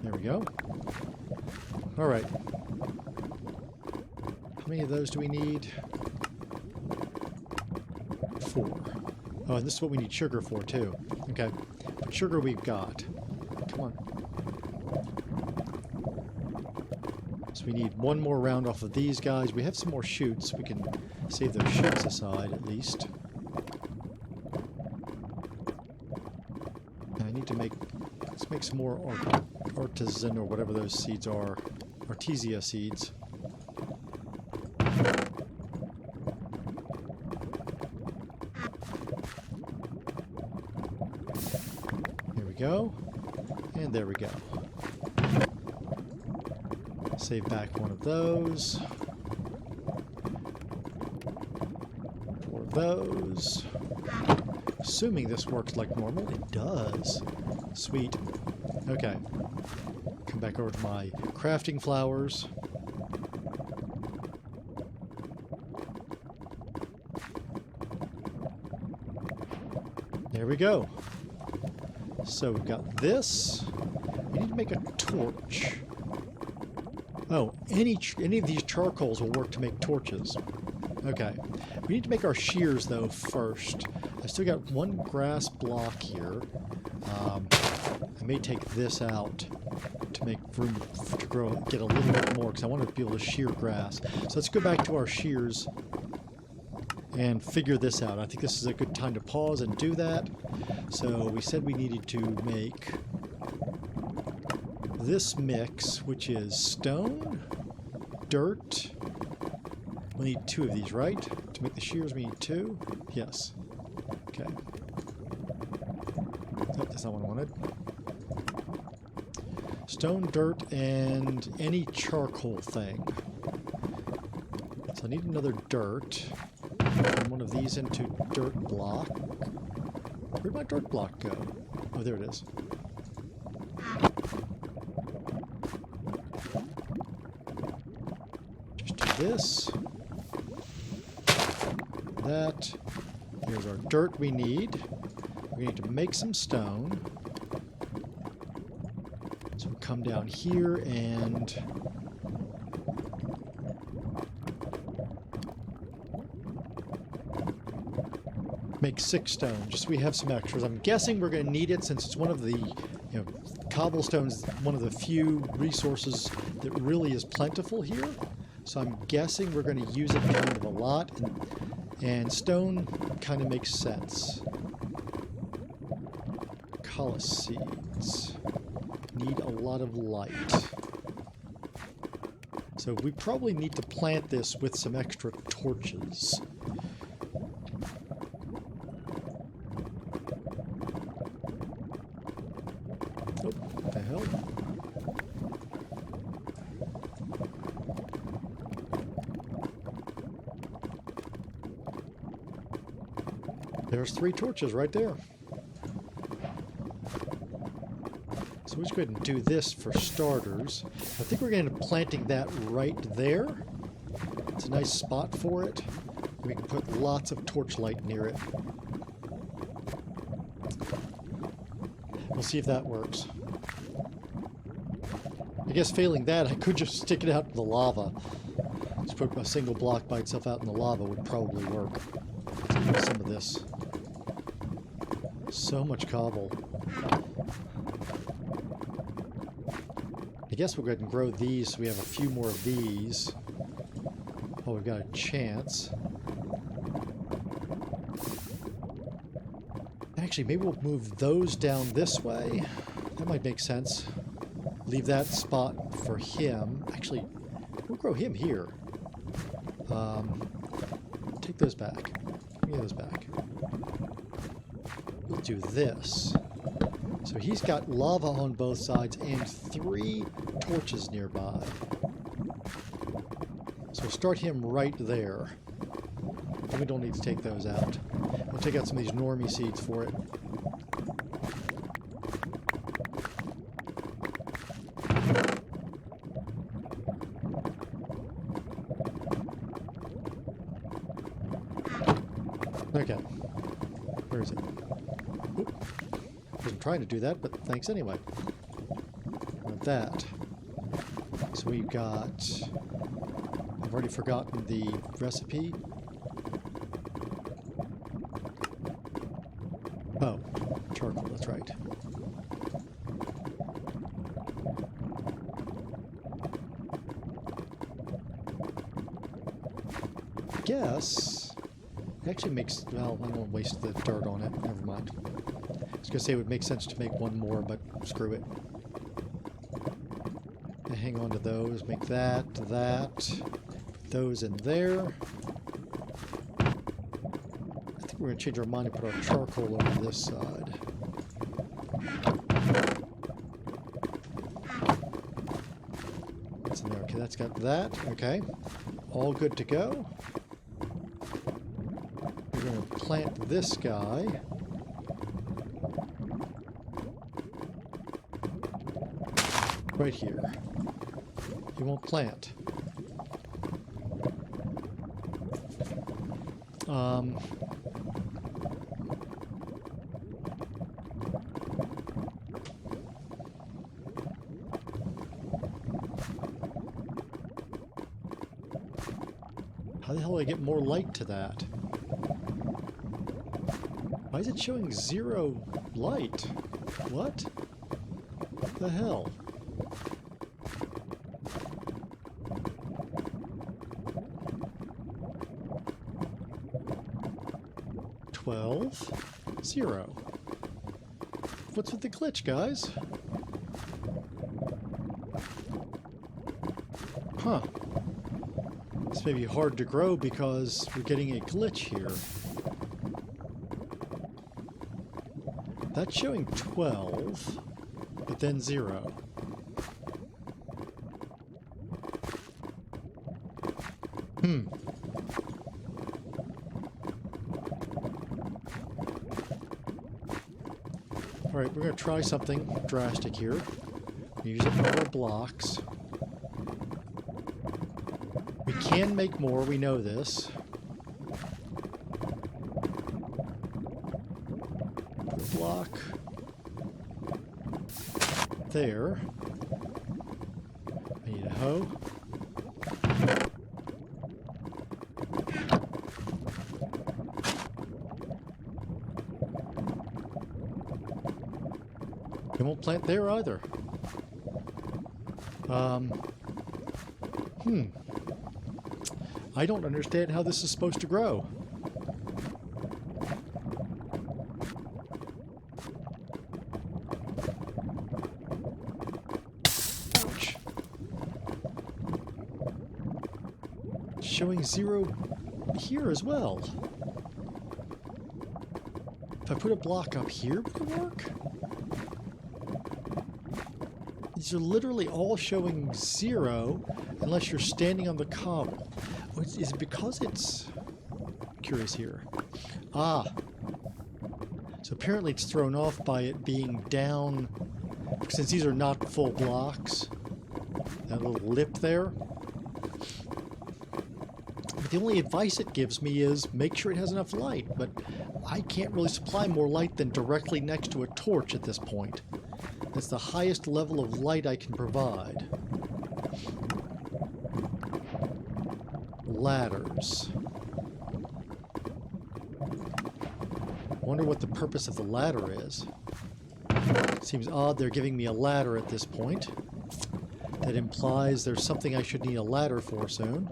There we go. All right. How many of those do we need? 4. Oh, and this is what we need sugar for, too. Okay. But sugar we've got. Come on. So we need one more round off of these guys. We have some more shoots. We can save those shoots aside, at least. And I need to make... Let's make some more artisan, or whatever those seeds are. Artesia Seeds. Go, and there we go. Save back one of those. 4 of those. Assuming this works like normal, it does. Sweet. Okay. Come back over to my crafting flowers. There we go. So we've got this. We need to make a torch. Oh, any of these charcoals will work to make torches. Okay. We need to make our shears, though, first. I still got 1 grass block here. I may take this out to make room to grow, get a little bit more, because I want to be able to shear grass. So let's go back to our shears and figure this out. I think this is a good time to pause and do that. So we said we needed to make this mix, which is stone, dirt. We need 2 of these, right? To make the shears, we need 2. Yes. Okay. Oh, that's not what I wanted. Stone, dirt, and any charcoal thing. So I need another dirt. Turn one of these into dirt block. Where'd my dirt block go? Oh, there it is. Just do this. That. Here's our dirt we need. We need to make some stone. So we'll come down here and... make 6 stone, just so we have some extras. I'm guessing we're going to need it since it's one of the, cobblestone's one of the few resources that really is plentiful here. So I'm guessing we're going to use it kind of a lot, and stone kind of makes sense. Cablonia Seeds need a lot of light. So we probably need to plant this with some extra torches. Oh, what the hell? There's 3 torches right there. So let's go ahead and do this for starters. I think we're going to end up planting that right there. It's a nice spot for it. We can put lots of torchlight near it. We'll see if that works. I guess failing that, I could just stick it out in the lava. Just put a single block by itself out in the lava would probably work. Let's some of this. So much cobble. I guess we'll go ahead and grow these so we have a few more of these. Oh, we've got a chance. Actually, maybe we'll move those down this way. That might make sense. Leave that spot for him. Actually, we'll grow him here. Take those back. Give me those back. We'll do this. So he's got lava on both sides and 3 torches nearby. So start him right there. And we don't need to take those out. We'll take out some of these normie seeds for it. Okay. Where is it? Oop. Wasn't trying to do that, but thanks anyway. With that. So we've got... I've already forgotten the recipe. Oh, charcoal, that's right. I guess it actually makes, well, I don't want to waste the dirt on it. Never mind. I was going to say it would make sense to make one more, but screw it. And hang on to those, make that, put those in there. I think we're going to change our mind and put our charcoal over this side. What's in there? Okay, that's got that. Okay. All good to go. We're going to plant this guy. Right here. He won't plant. How the hell do I get more light to that? Why is it showing 0 light? What? The hell? Zero. What's with the glitch, guys? Huh. This may be hard to grow because we're getting a glitch here. That's showing 12, but then 0. Alright, we're going to try something drastic here. Use up more blocks. We can make more, we know this. Put a block there. I need a hoe. It won't plant there either. I don't understand how this is supposed to grow. Ouch. Showing 0 here as well. If I put a block up here, would it work? These are literally all showing 0 unless you're standing on the cobble. Oh, is it because it's... Curious here. Ah. So apparently it's thrown off by it being down, since these are not full blocks. That little lip there. But the only advice it gives me is make sure it has enough light, but I can't really supply more light than directly next to a torch at this point. That's the highest level of light I can provide. Ladders. Wonder what the purpose of the ladder is. Seems odd they're giving me a ladder at this point. That implies there's something I should need a ladder for soon.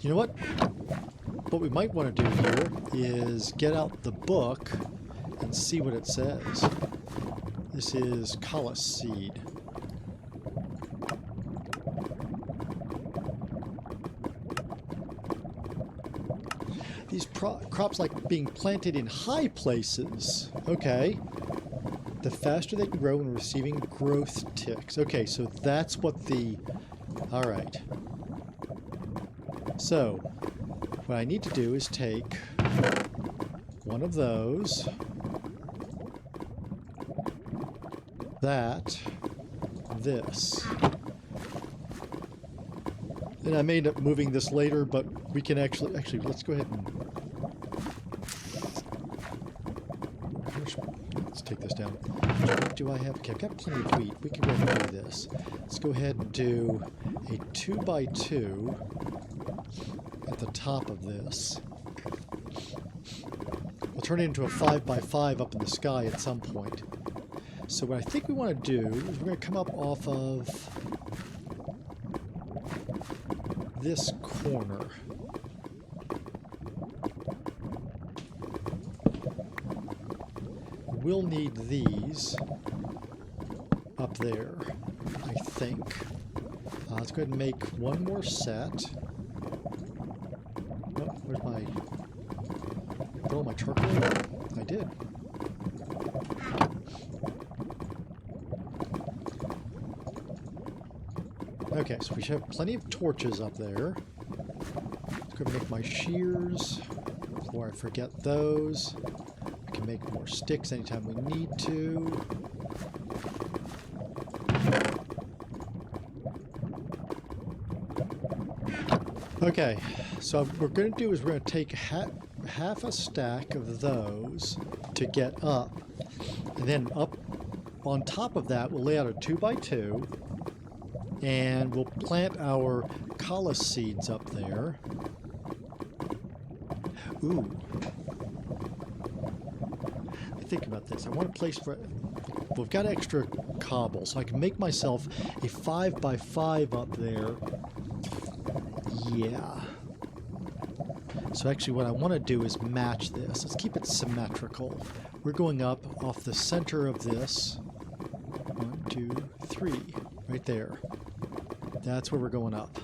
You know what? What we might want to do here is get out the book and see what it says. This is Cablonia Seed. crops like being planted in high places. Okay. The faster they can grow when receiving growth ticks. Okay, so that's what the... Alright. So, what I need to do is take one of those, that, this. And I may end up moving this later, but we can actually, let's go ahead and, let's take this down. What do I have? Okay, I've got plenty of wheat. We can go ahead and do this. Let's go ahead and do a 2x2 at the top of this. We'll turn it into a 5x5 up in the sky at some point. So what I think we want to do is we're going to come up off of this corner. We'll need these up there, I think. Let's go ahead and make one more set. Oh, where's my... Throw my charcoal? I did. Okay, so we should have plenty of torches up there. Let's go make my shears before I forget those. I can make more sticks anytime we need to. Okay, so what we're going to do is we're going to take half a stack of those to get up. And then up on top of that, we'll lay out a 2x2. And we'll plant our Cablonia seeds up there. Ooh. Think about this. I want a place for... We've got extra cobble, so I can make myself a 5x5 up there. Yeah. So actually what I want to do is match this. Let's keep it symmetrical. We're going up off the center of this. 1, 2, 3. Right there. That's where we're going up.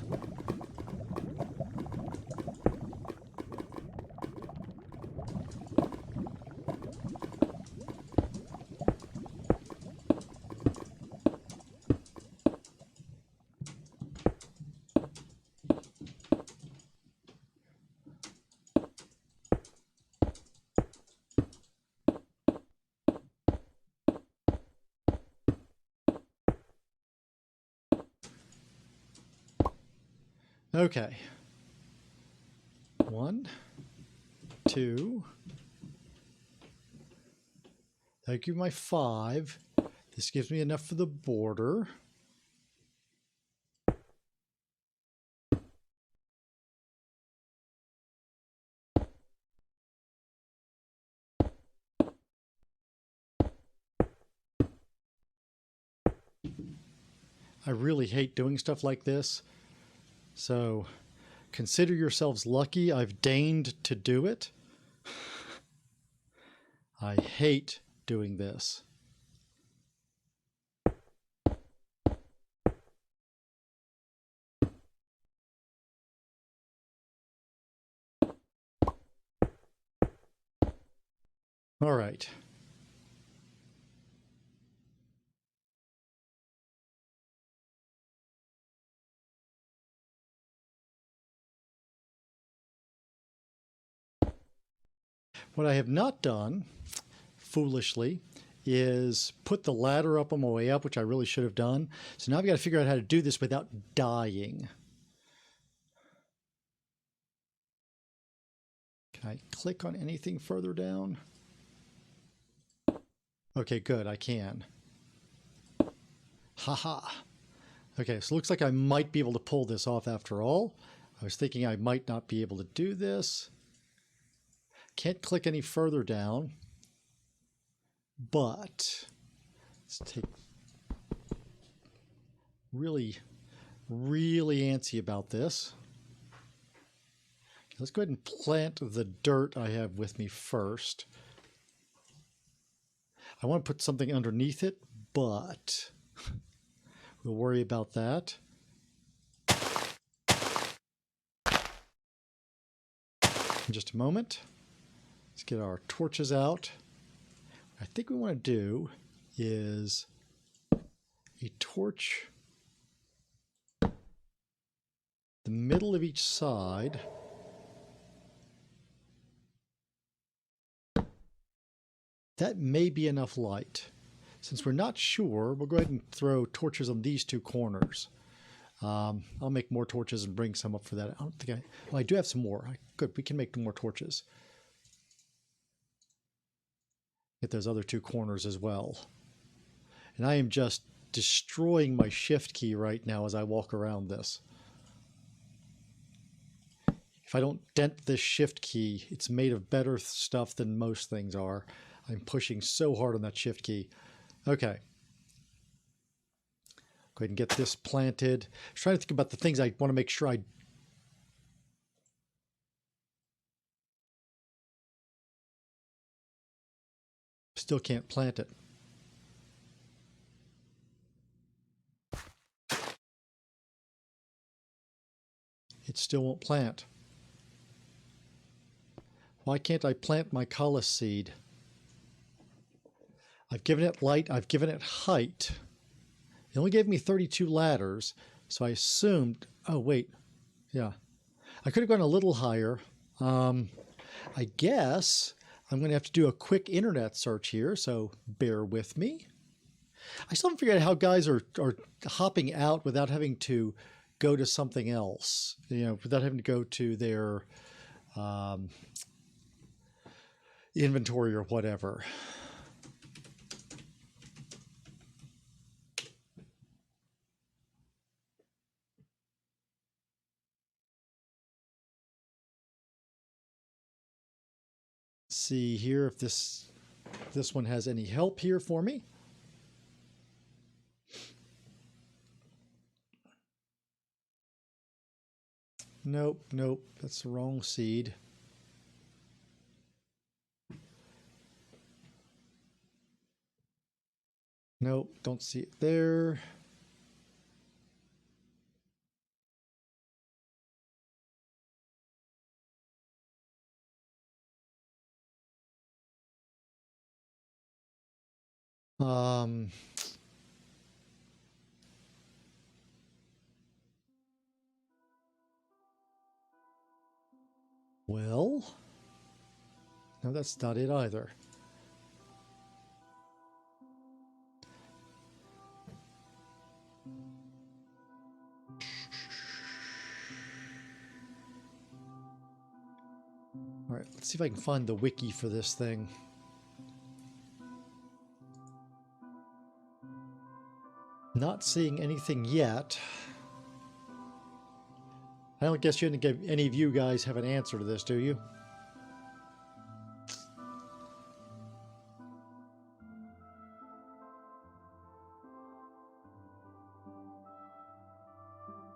Okay. 1, 2. That'll give me my 5. This gives me enough for the border. I really hate doing stuff like this. So, consider yourselves lucky I've deigned to do it. I hate doing this. All right. What I have not done, foolishly, is put the ladder up on my way up, which I really should have done. So now I've got to figure out how to do this without dying. Can I click on anything further down? Okay, good, I can. Haha. Okay, so it looks like I might be able to pull this off after all. I was thinking I might not be able to do this. Can't click any further down, but let's take really antsy about this. Let's go ahead and plant the dirt I have with me first. I want to put something underneath it, but we'll worry about that. in just a moment. Let's get our torches out. What I think we want to do is a torch the middle of each side. That may be enough light. Since we're not sure, we'll go ahead and throw torches on these two corners. I'll make more torches and bring some up for that. I don't think well, I do have some more. Good, we can make more torches. Get those other two corners as well. And I am just destroying my shift key right now as I walk around this. If I don't dent this shift key, it's made of better stuff than most things are. I'm pushing so hard on that shift key. Okay. Go ahead and get this planted. I was trying to think about the things I want to make sure I... Still can't plant it. It still won't plant. Why can't I plant my Cablonia seed? I've given it light, I've given it height. It only gave me 32 ladders, so I assumed... Oh, wait. Yeah. I could have gone a little higher. I guess I'm going to have to do a quick internet search here, so bear with me. I still haven't figured out how guys are hopping out without having to go to something else. You know, without having to go to their inventory or whatever. See here if this one has any help here for me. Nope, nope, that's the wrong seed. Nope, don't see it there. Well, no, that's not it either. All right, let's see if I can find the wiki for this thing. Not seeing anything yet. I don't guess any of you guys have an answer to this, do you?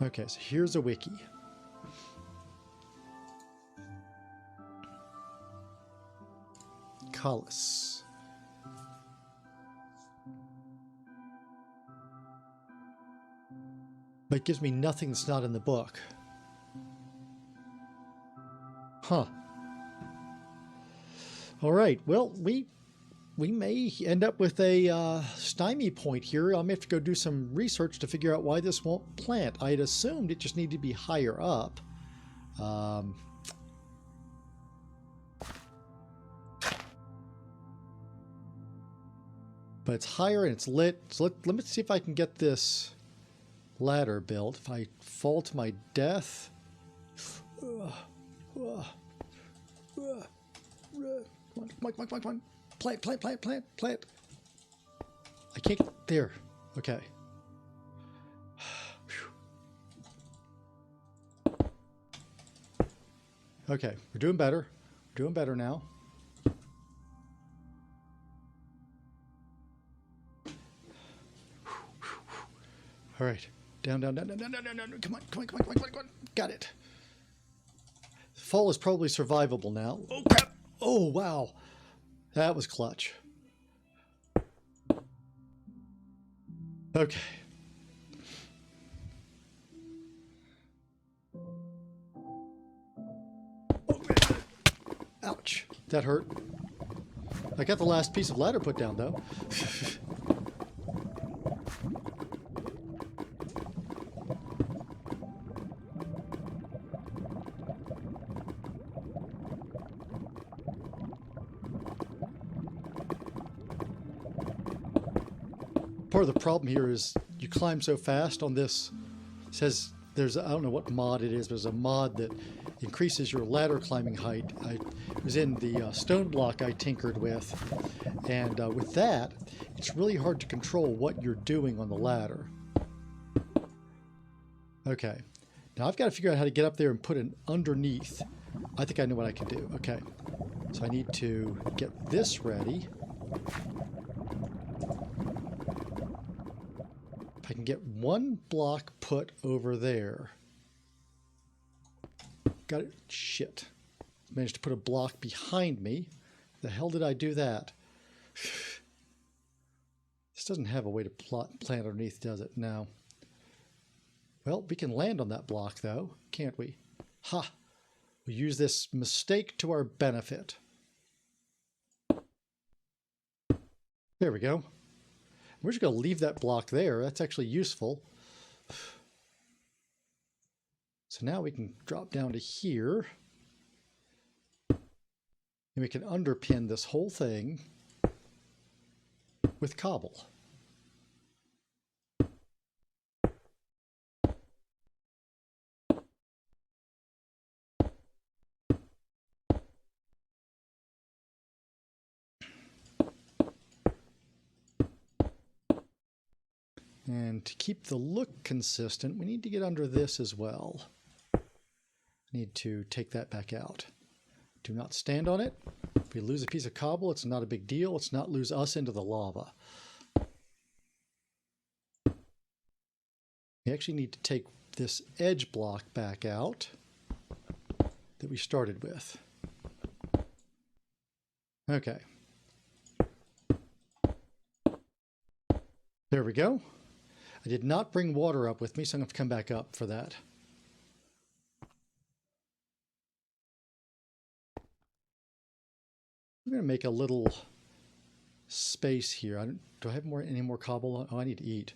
Okay, so here's a wiki. Cablonia. But it gives me nothing that's not in the book. Huh. All right. Well, we may end up with a stymie point here. I'm going to have to go do some research to figure out why this won't plant. I had assumed it just needed to be higher up. But it's higher and it's lit. So let me see if I can get this ladder built. If I fall to my death... Come on. Plant. I can't get there. Okay. Okay, we're doing better. We're doing better now. All right. Down. Come on. Got it. Fall is probably survivable now. Oh, crap. Oh, wow. That was clutch. Okay. Ouch. That hurt. I got the last piece of ladder put down, though. Part of the problem here is you climb so fast on this. It says there's, I don't know what mod it is, but there's a mod that increases your ladder climbing height. It was in the stone block I tinkered with, and with that, it's really hard to control what you're doing on the ladder. Okay, now I've got to figure out how to get up there and put it underneath. I think I know what I can do. Okay, so I need to get this ready. If I can get one block put over there. Got it. Shit. Managed to put a block behind me. The hell did I do that? This doesn't have a way to plant underneath, does it? No. Well, we can land on that block, though, can't we? Ha! We use this mistake to our benefit. There we go. We're just going to leave that block there. That's actually useful. So now we can drop down to here. And we can underpin this whole thing with cobble. And to keep the look consistent, we need to get under this as well. Need to take that back out. Do not stand on it. If we lose a piece of cobble, it's not a big deal. Let's not lose us into the lava. We actually need to take this edge block back out that we started with. Okay. There we go. I did not bring water up with me, so I'm going to have to come back up for that. I'm going to make a little space here. Do I have any more cobble? Oh, I need to eat.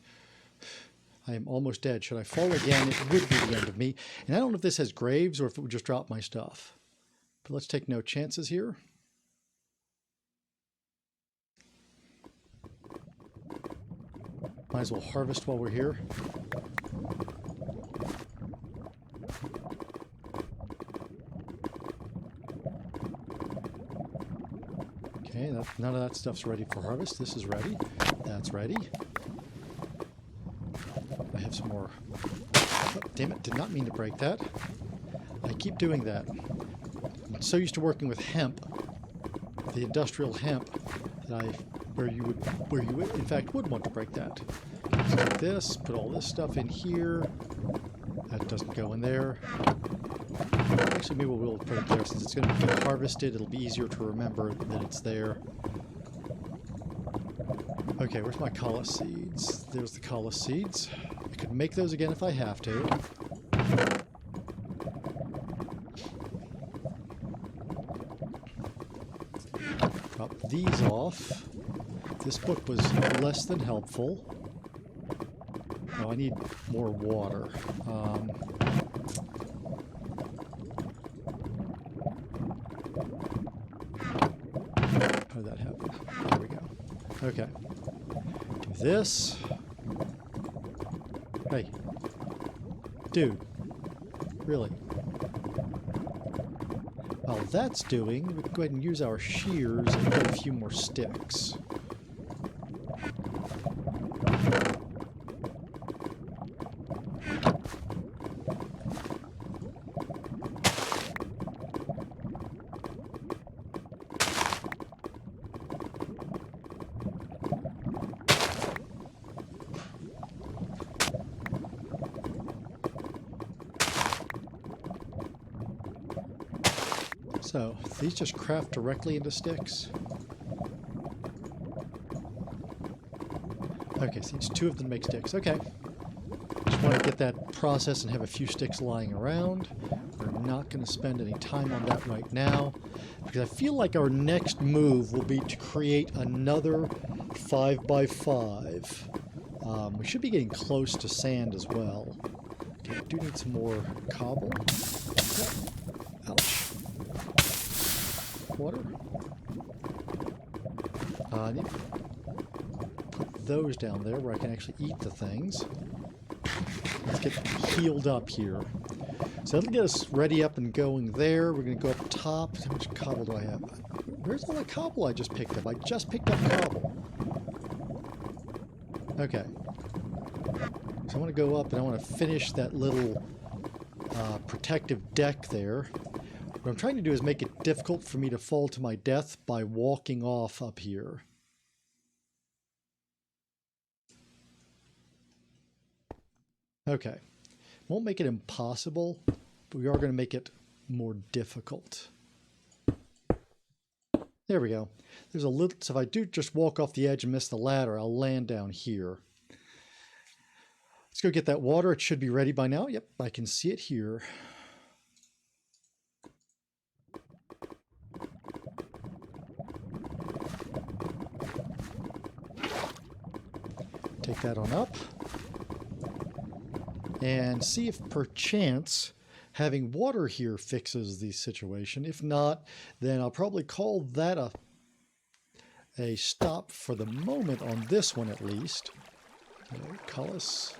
I am almost dead. Should I fall again, it would be the end of me. And I don't know if this has graves or if it would just drop my stuff. But let's take no chances here. Might as well harvest while we're here. Okay, none of that stuff's ready for harvest. This is ready. That's ready. I have some more. Oh, damn it, did not mean to break that. I keep doing that. I'm so used to working with hemp, the industrial hemp, that where you in fact would want to break that. Just like this, put all this stuff in here. That doesn't go in there. Actually, maybe we'll put it there since it's going to be harvested. It'll be easier to remember that it's there. Okay, where's my Cablonia seeds? There's the Cablonia seeds. I could make those again if I have to. Drop these off. This book was less than helpful. Oh, I need more water. How did that happen? There we go. Okay. Do this. Hey. Dude. Really? While that's doing, we can go ahead and use our shears and get a few more sticks. So, these just craft directly into sticks. Okay, so each two of them make sticks. Okay. Just want to get that process and have a few sticks lying around. We're not going to spend any time on that right now, because I feel like our next move will be to create another 5x5. We should be getting close to sand as well. Okay, I do need some more cobble. Ouch. Water. I need to put those down there where I can actually eat the things. Let's get healed up here. So that'll get us ready up and going there. We're going to go up top. How much cobble do I have? Where's all the cobble I just picked up? I just picked up cobble. Okay. So I want to go up and I want to finish that little protective deck there. What I'm trying to do is make it difficult for me to fall to my death by walking off up here. Okay. Won't make it impossible, but we are going to make it more difficult. There we go. There's a little, so if I do just walk off the edge and miss the ladder, I'll land down here. Let's go get that water. It should be ready by now. Yep, I can see it here. Take that on up. And see if perchance having water here fixes the situation. If not, then I'll probably call that a stop for the moment on this one at least. Cullis.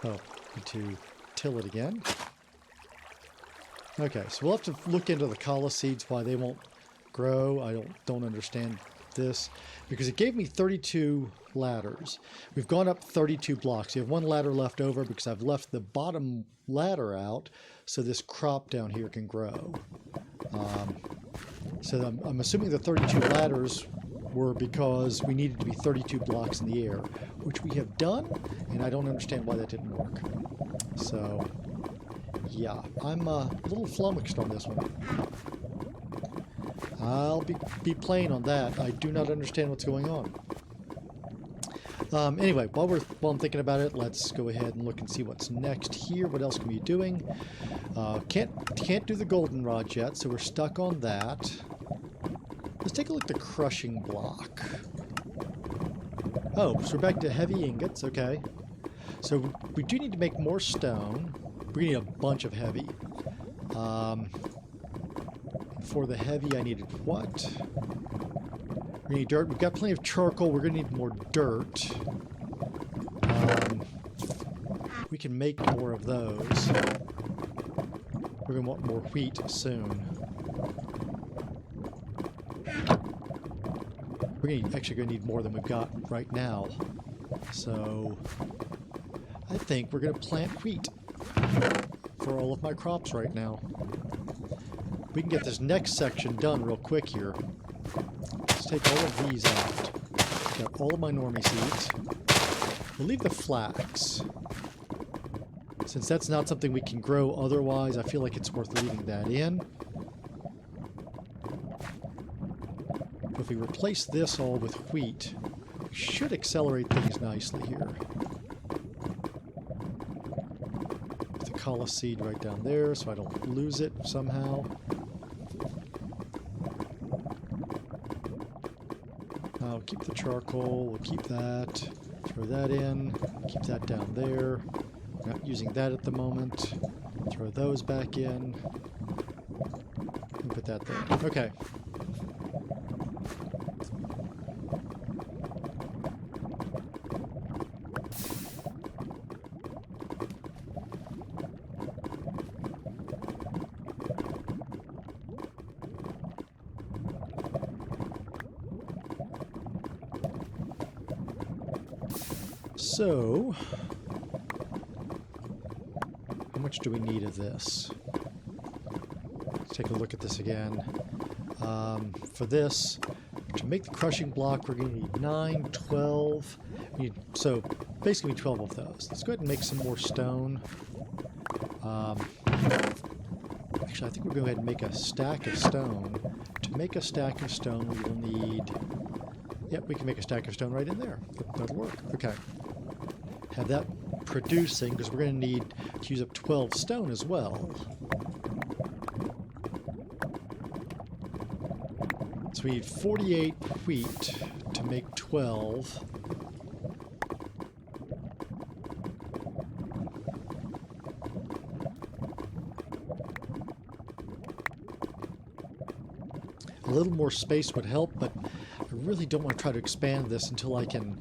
Oh, need to till it again. Okay, so we'll have to look into the Cablonia Seeds, why they won't grow. I don't understand this, because it gave me 32 ladders. We've gone up 32 blocks. You have one ladder left over because I've left the bottom ladder out so this crop down here can grow. So I'm assuming the 32 ladders were because we needed to be 32 blocks in the air, which we have done, and I don't understand why that didn't work. So, yeah, I'm a little flummoxed on this one. I'll be playing on that. I do not understand what's going on. Anyway, while I'm thinking about it, let's go ahead and look and see what's next here. What else can we be doing? Can't do the goldenrod yet, so we're stuck on that. Let's take a look at the crushing block. Oh, so we're back to heavy ingots. Okay. So we do need to make more stone. We need a bunch of heavy. For the heavy, I needed what? We need dirt. We've got plenty of charcoal. We're going to need more dirt. We can make more of those. We're going to want more wheat soon. We're actually going to need more than we've got right now. So I think we're going to plant wheat for all of my crops right now. We can get this next section done real quick here. Let's take all of these out. Got all of my normie seeds. We'll leave the flax. Since that's not something we can grow otherwise, I feel like it's worth leaving that in. If we replace this all with wheat, we should accelerate things nicely here. Put the Cablonia seed right down there so I don't lose it somehow. I'll keep the charcoal, we'll keep that, throw that in, keep that down there. Not using that at the moment. Throw those back in. And put that there. Okay. So, how much do we need of this? Let's take a look at this again. For this, to make the crushing block, we're going to need 9, 12. So, basically, we need 12 of those. Let's go ahead and make some more stone. Actually, I think we're going to go ahead and make a stack of stone. To make a stack of stone, we will need... Yep, we can make a stack of stone right in there. That'll work. Okay. Have that producing, because we're going to need to use up 12 stone as well. So we need 48 wheat to make 12. A little more space would help, but I really don't want to try to expand this until I can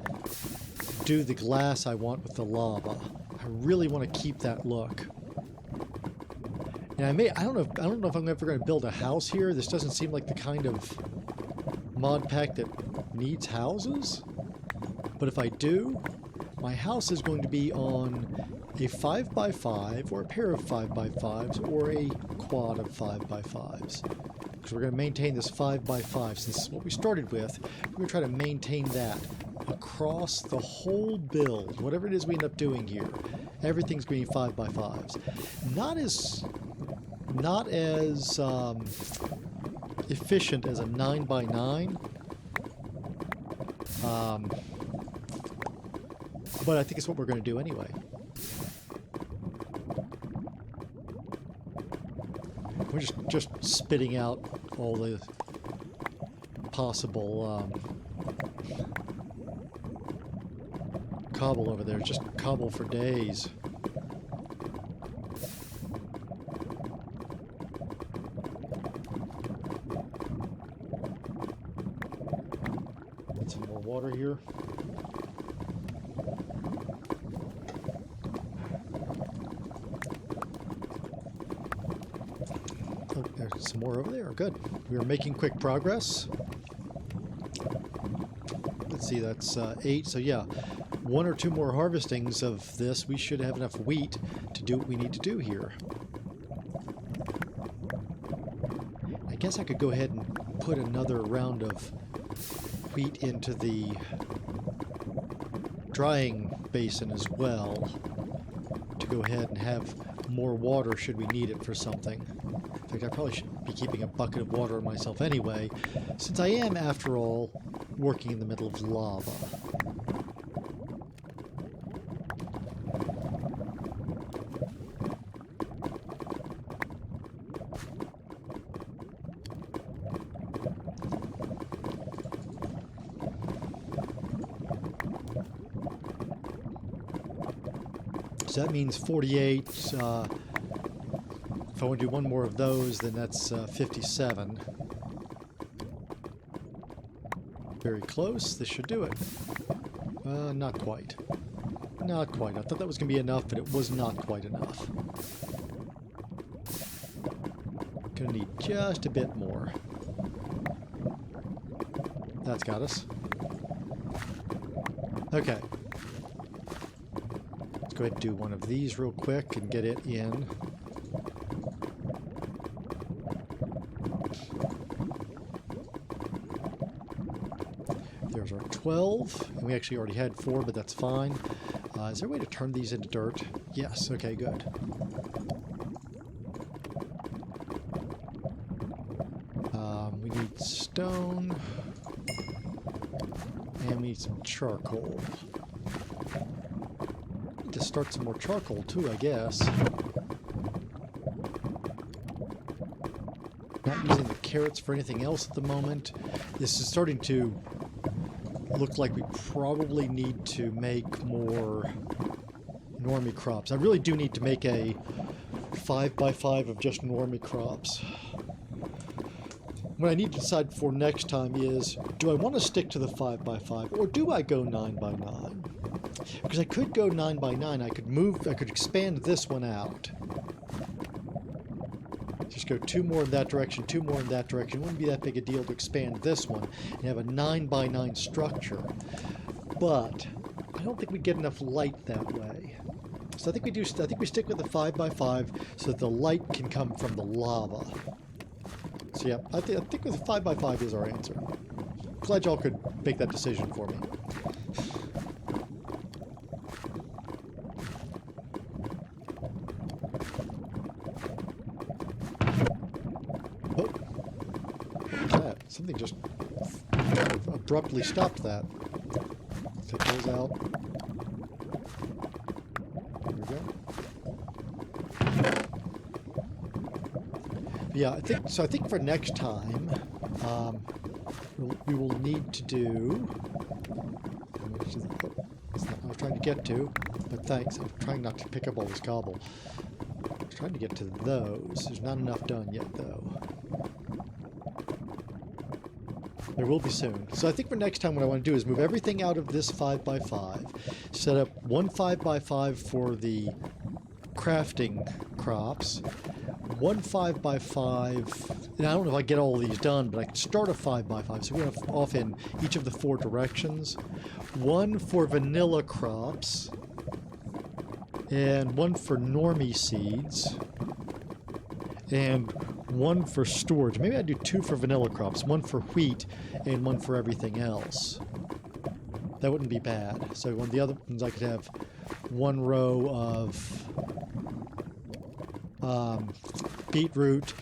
do the glass I want with the lava. I really want to keep that look. And I don't know if I'm ever going to build a house here. This doesn't seem like the kind of mod pack that needs houses. But if I do, my house is going to be on a 5x5 or a pair of 5x5s or a quad of 5x5s. Because we're going to maintain this 5x5 since this is what we started with. We're going to try to maintain that across the whole build. Whatever it is we end up doing here, everything's going to be 5x5s. Not as efficient as a 9x9. But I think it's what we're going to do anyway. We're just spitting out all the possible cobble over there. Just cobble for days. Get some more water here. Oh, there's some more over there. Good. We are making quick progress. Let's see, that's 8. So yeah, 1 or 2 more harvestings of this, we should have enough wheat to do what we need to do here. I guess I could go ahead and put another round of wheat into the drying basin as well to go ahead and have more water should we need it for something. In fact, I probably should be keeping a bucket of water on myself anyway, since I am, after all, working in the middle of lava. So that means 48. If I want to do one more of those, then that's 57. Very close. This should do it. Not quite. Not quite. I thought that was going to be enough, but it was not quite enough. Gonna need just a bit more. That's got us. Okay. Let's go ahead and do one of these real quick and get it in. There's our 12, and we actually already had 4, but that's fine. Is there a way to turn these into dirt? Yes, okay, good. We need stone, and we need some charcoal. Need to start some more charcoal too, I guess. Not using the carrots for anything else at the moment. This is starting to look like we probably need to make more normie crops. I really do need to make a 5x5 of just normie crops. What I need to decide for next time is, do I want to stick to the 5x5 or do I go 9x9? Because I could go 9x9. I could expand this one out. Just go 2 more in that direction, 2 more in that direction. It wouldn't be that big a deal to expand this one and have a 9x9 structure. But I don't think we get enough light that way. So I think we do. I think we stick with the 5x5 so that the light can come from the lava. So yeah, I think with the 5x5 is our answer. Glad y'all could make that decision for me. Something just abruptly stopped that. Take those out. There we go. Yeah, I think for next time, we will need to do... That's not what I was trying to get to, but thanks. I'm trying not to pick up all this cobble. I was trying to get to those. There's not enough done yet, though. There will be soon. So I think for next time what I want to do is move everything out of this 5x5, set up one 5x5 for the crafting crops, one 5x5, and I don't know if I get all of these done, but I can start a 5x5, so we're going to off in each of the 4 directions, one for vanilla crops, and one for normie seeds, and one for storage. Maybe I do 2 for vanilla crops, one for wheat, and one for everything else. That wouldn't be bad. So one of the other ones I could have one row of beetroot,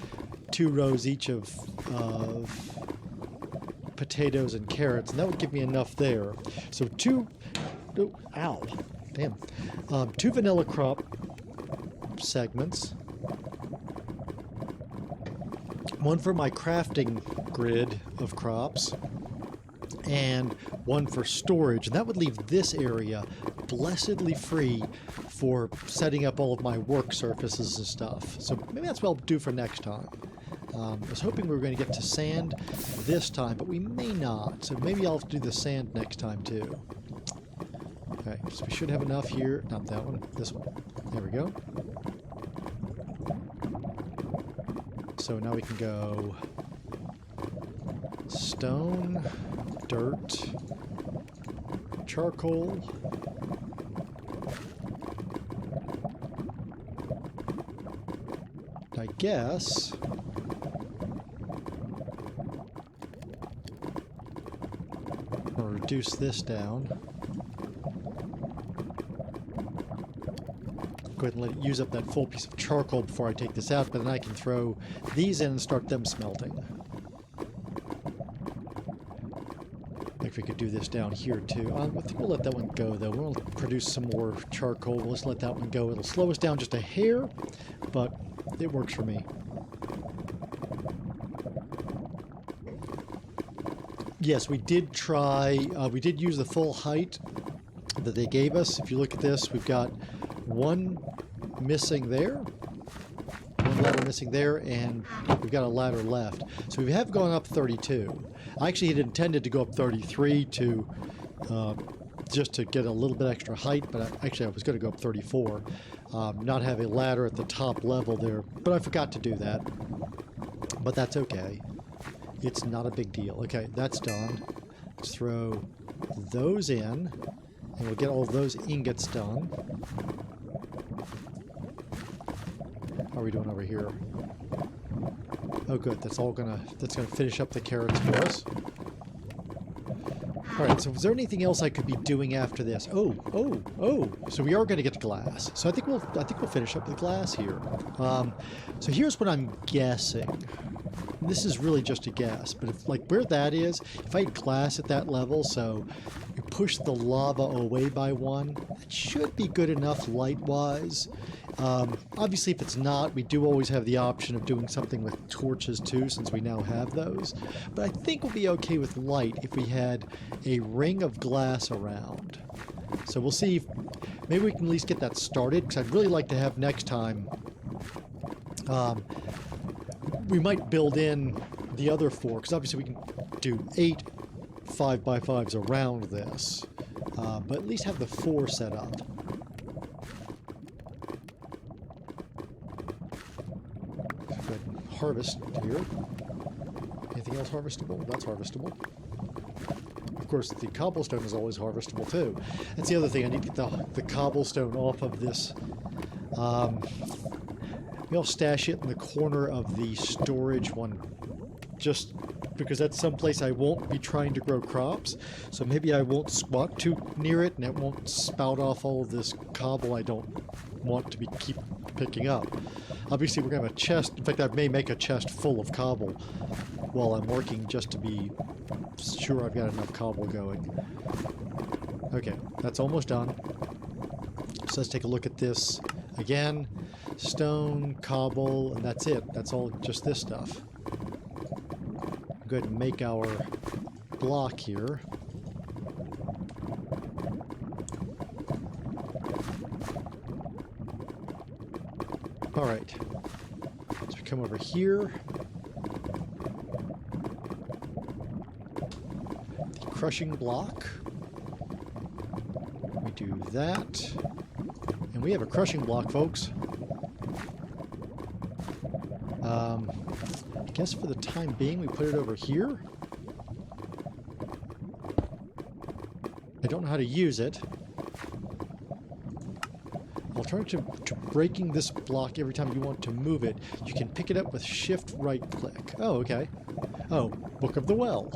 2 rows each of potatoes and carrots, and that would give me enough there. So 2, oh, ow, damn, 2 vanilla crop segments, one for my crafting grid of crops, and one for storage, and that would leave this area blessedly free for setting up all of my work surfaces and stuff. So maybe that's what I'll do for next time. I was hoping we were going to get to sand this time, but we may not. So maybe I'll do the sand next time too. Okay, so we should have enough here. Not that one, this one. There we go. So now we can go stone, dirt, charcoal, I guess I'll reduce this down. Go ahead and let it use up that full piece of charcoal before I take this out, but then I can throw these in and start them smelting. Like we could do this down here too. I think we'll let that one go though. We'll produce some more charcoal. We'll just let that one go. It'll slow us down just a hair, but it works for me. Yes, we did try, we did use the full height that they gave us. If you look at this, we've got one missing there, one ladder missing there, and we've got a ladder left. So we have gone up 32. I actually had intended to go up 33 to just to get a little bit extra height, but I was going to go up 34, not have a ladder at the top level there, but I forgot to do that. But that's okay. It's not a big deal. Okay, that's done. Let's throw those in, and we'll get all those ingots done. How are we doing over here? Oh, good. That's gonna finish up the carrots for us. All right. So, is there anything else I could be doing after this? Oh. So we are going to get to glass. So I think we'll finish up with glass here. So here's what I'm guessing. This is really just a guess, but if, like where that is, if I had glass at that level, so you push the lava away by 1, that should be good enough light-wise. Obviously, if it's not, we do always have the option of doing something with torches too, since we now have those. But I think we'll be okay with light if we had a ring of glass around. So we'll see if maybe we can at least get that started, because I'd really like to have next time. We might build in the other 4, because obviously we can do 8 5x5s around this, but at least have the 4 set up. Go ahead and harvest here. Anything else harvestable? That's harvestable. Of course, the cobblestone is always harvestable too. That's the other thing. I need to get the cobblestone off of this. Maybe I'll stash it in the corner of the storage one, just because that's someplace I won't be trying to grow crops. So maybe I won't squat too near it, and it won't spout off all of this cobble I don't want to keep picking up. Obviously, we're going to have a chest. In fact, I may make a chest full of cobble while I'm working, just to be sure I've got enough cobble going. Okay, that's almost done. So let's take a look at this again. Stone, cobble, and that's it. That's all just this stuff. Go ahead and make our block here. All right. So we come over here. The crushing block. We do that. And we have a crushing block, folks. I guess for the time being, we put it over here. I don't know how to use it. Alternative to breaking this block every time you want to move it, you can pick it up with shift right click. Oh, okay. Oh, Book of the Well.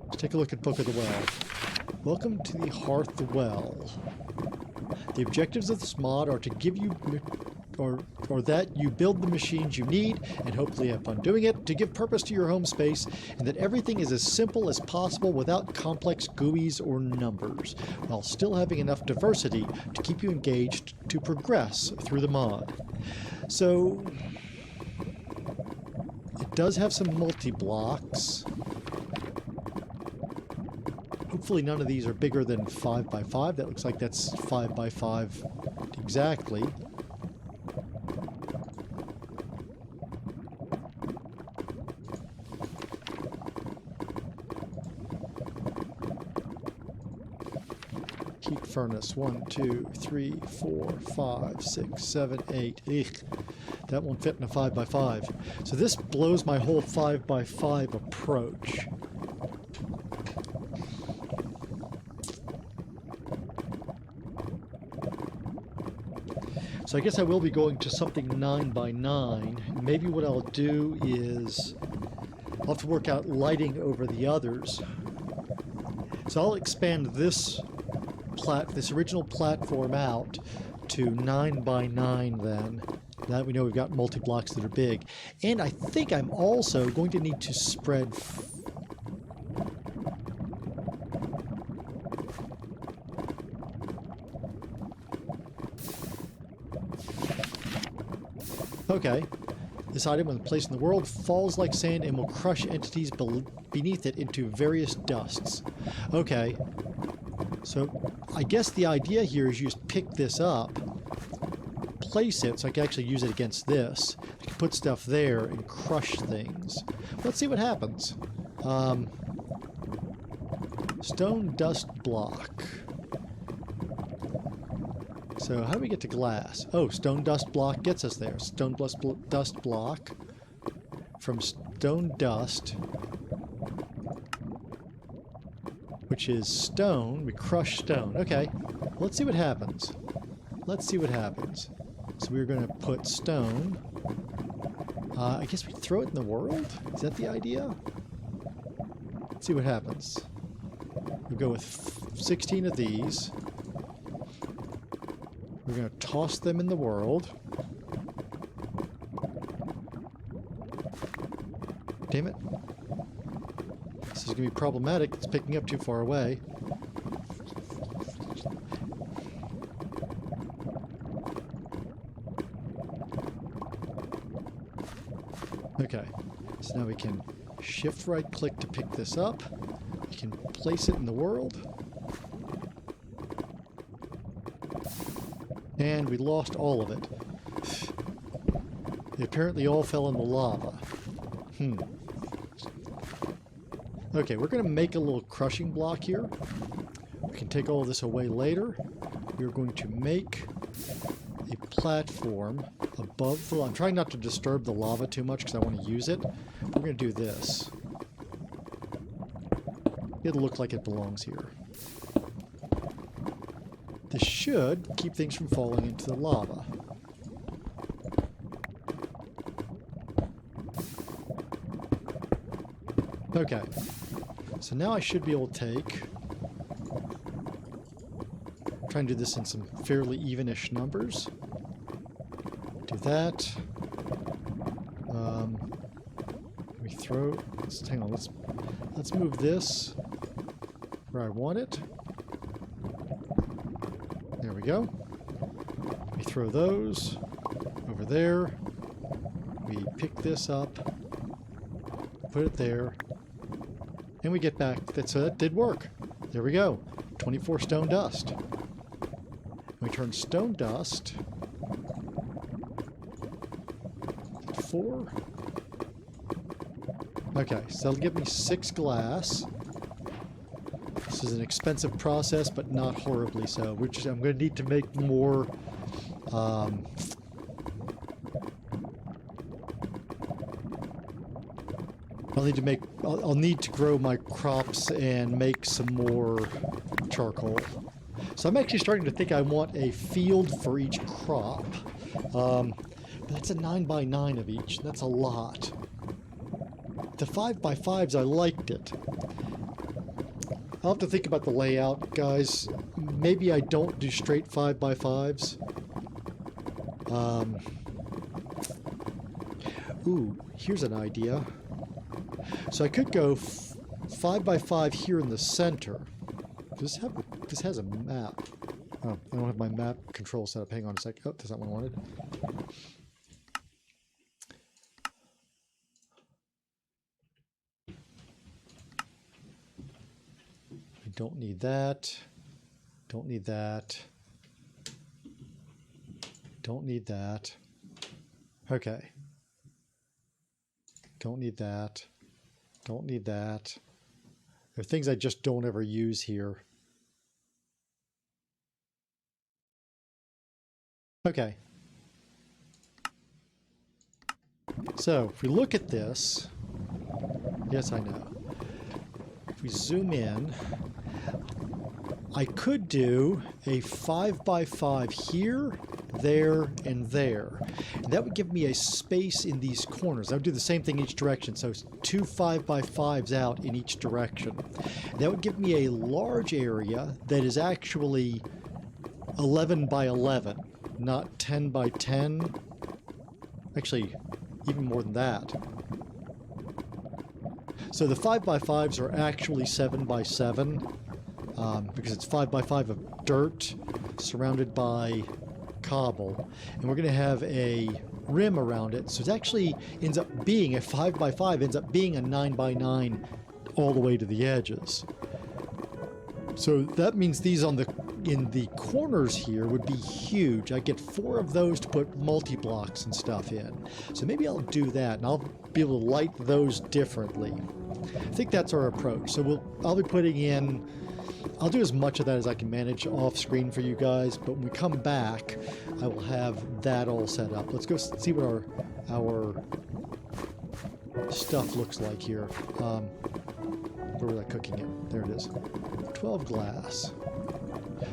Let's take a look at Book of the Well. Welcome to the Hearth Well. The objectives of this mod are to give you or that you build the machines you need, and hopefully have fun doing it, to give purpose to your home space, and that everything is as simple as possible without complex GUIs or numbers, while still having enough diversity to keep you engaged to progress through the mod. So, it does have some multi-blocks. Hopefully none of these are bigger than 5 by 5. That looks like that's 5 by 5 exactly. Heat furnace 1, 2, 3, 4, 5, 6, 7, 8. Eek. That won't fit in a 5 by 5. So this blows my whole 5 by 5 approach. So I guess I will be going to something 9 by 9. Maybe what I'll do is I'll have to work out lighting over the others. So I'll expand this original platform out to 9 by 9 then. Now that we know we've got multi-blocks that are big. And I think I'm also going to need to spread... Okay. This item, when placed in the world, falls like sand and will crush entities beneath it into various dusts. Okay. So, I guess the idea here is you just pick this up, place it, so I can actually use it against this. I can put stuff there and crush things. Let's see what happens. Stone dust block. So how do we get to glass? Oh, stone dust block gets us there. Stone dust block. From stone dust, which is stone, we crush stone. Okay, let's see what happens. Let's see what happens. So we're going to put stone. I guess we throw it in the world? Is that the idea? Let's see what happens. We'll go with 16 of these. We're going to toss them in the world. Damn it. This is going to be problematic. It's picking up too far away. Okay. So now we can shift right click to pick this up. We can place it in the world. And we lost all of it. They apparently all fell in the lava. Okay, we're going to make a little crushing block here. We can take all of this away later. We're going to make a platform above the lava. I'm trying not to disturb the lava too much because I want to use it. We're going to do this. It'll look like it belongs here. This should keep things from falling into the lava. Okay. So now I should be able to take... Try and do this in some fairly even-ish numbers. Do that. We throw... hang on, let's move this where I want it. There we go. We throw those over there. We pick this up, put it there, and we get back. So that did work. There we go. 24 stone dust. We turn stone dust. 4. Okay, so that'll give me 6 glass. This is an expensive process, but not horribly so. I'm going to need to make more. I'll need to grow my crops and make some more charcoal. So I'm actually starting to think I want a field for each crop. But that's a 9x9 of each. That's a lot. The 5x5s, I liked it. I'll have to think about the layout, guys. Maybe I don't do straight 5x5s. Ooh, here's an idea. So I could go 5x5 here in the center. This has a map. Oh, I don't have my map control set up. Hang on a sec. Oh, that's not what I wanted. I don't need that. Don't need that. Don't need that. Okay. Don't need that. Don't need that. There are things I just don't ever use here. Okay. So if we look at this, yes, I know. If we zoom in, I could do a 5x5 here, there, and there. And that would give me a space in these corners. I would do the same thing each direction. So 2 5x5s out in each direction. That would give me a large area that is actually 11x11, not 10x10. Actually, even more than that. So the 5x5s are actually 7x7. Because it's 5x5 of dirt surrounded by cobble, and we're going to have a rim around it, so it actually ends up being a 5x5 ends up being a 9x9 all the way to the edges. So that means these in the corners here would be huge. I get 4 of those to put multi-blocks and stuff in. So maybe I'll do that, and I'll be able to light those differently. I think that's our approach. So I'll be putting in. I'll do as much of that as I can manage off screen for you guys, but when we come back, I will have that all set up. Let's go see what our stuff looks like here. Where was I cooking it? There it is. 12 glass.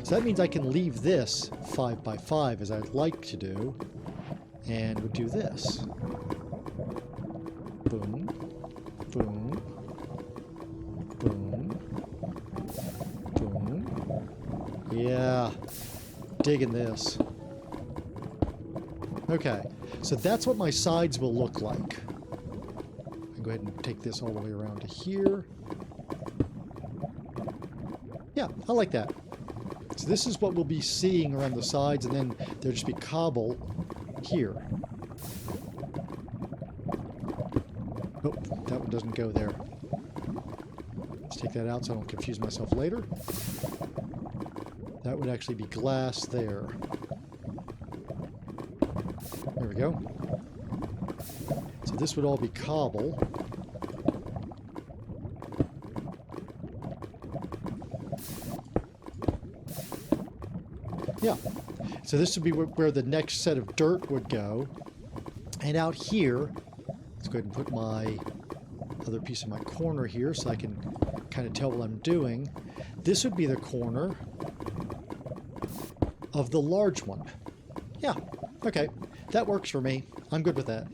So that means I can leave this 5x5 as I'd like to do, and we'll do this. Boom, boom, boom. Yeah, digging this. Okay, so that's what my sides will look like. I'll go ahead and take this all the way around to here. Yeah, I like that. So this is what we'll be seeing around the sides, and then there'll just be cobble here. Oh, that one doesn't go there. Let's take that out so I don't confuse myself later. That would actually be glass there. There we go. So this would all be cobble. Yeah. So this would be where the next set of dirt would go. And out here, let's go ahead and put my other piece of my corner here so I can kind of tell what I'm doing. This would be the corner of the large one. Yeah, okay. That works for me. I'm good with that.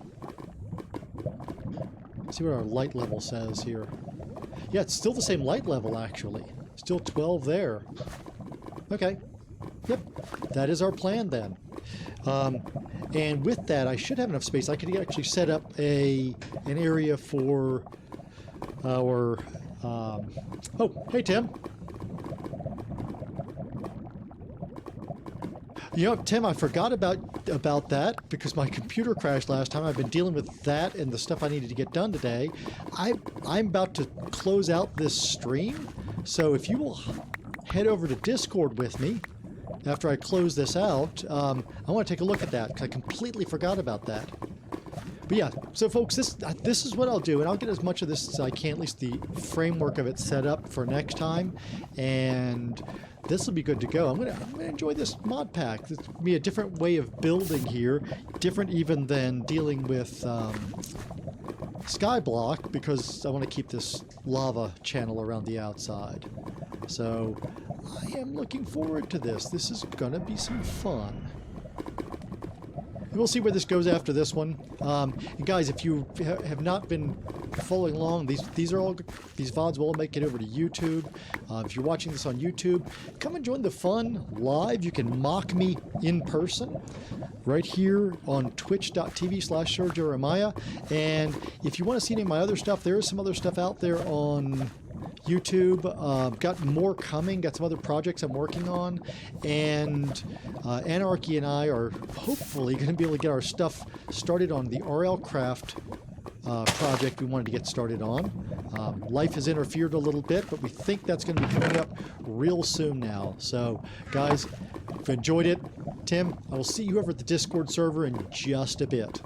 Let's see what our light level says here. Yeah, it's still the same light level, actually. Still 12 there. Okay. Yep. That is our plan, then. And with that, I should have enough space. I could actually set up an area for our... oh, hey, Tim. You know, Tim, I forgot about that because my computer crashed last time. I've been dealing with that and the stuff I needed to get done today. I'm about to close out this stream, so if you will head over to Discord with me after I close this out, I want to take a look at that because I completely forgot about that. But yeah, so folks, this is what I'll do, and I'll get as much of this as I can, at least the framework of it set up for next time, and this will be good to go. I'm gonna enjoy this mod pack. It's gonna be a different way of building here, different even than dealing with Skyblock, because I want to keep this lava channel around the outside. So I am looking forward to this. This is gonna be some fun. We'll see where this goes after this one. And guys, if you have not been following along, these VODs will all make it over to YouTube. If you're watching this on YouTube, come and join the fun live. You can mock me in person right here on twitch.tv/SirJeremiah. And if you want to see any of my other stuff, there is some other stuff out there on YouTube. Got more coming, got some other projects I'm working on, and Anarchy and I are hopefully going to be able to get our stuff started on the RL Craft project we wanted to get started on. Life has interfered a little bit, but we think that's going to be coming up real soon now. So guys, if you enjoyed it, Tim, I will see you over at the Discord server in just a bit.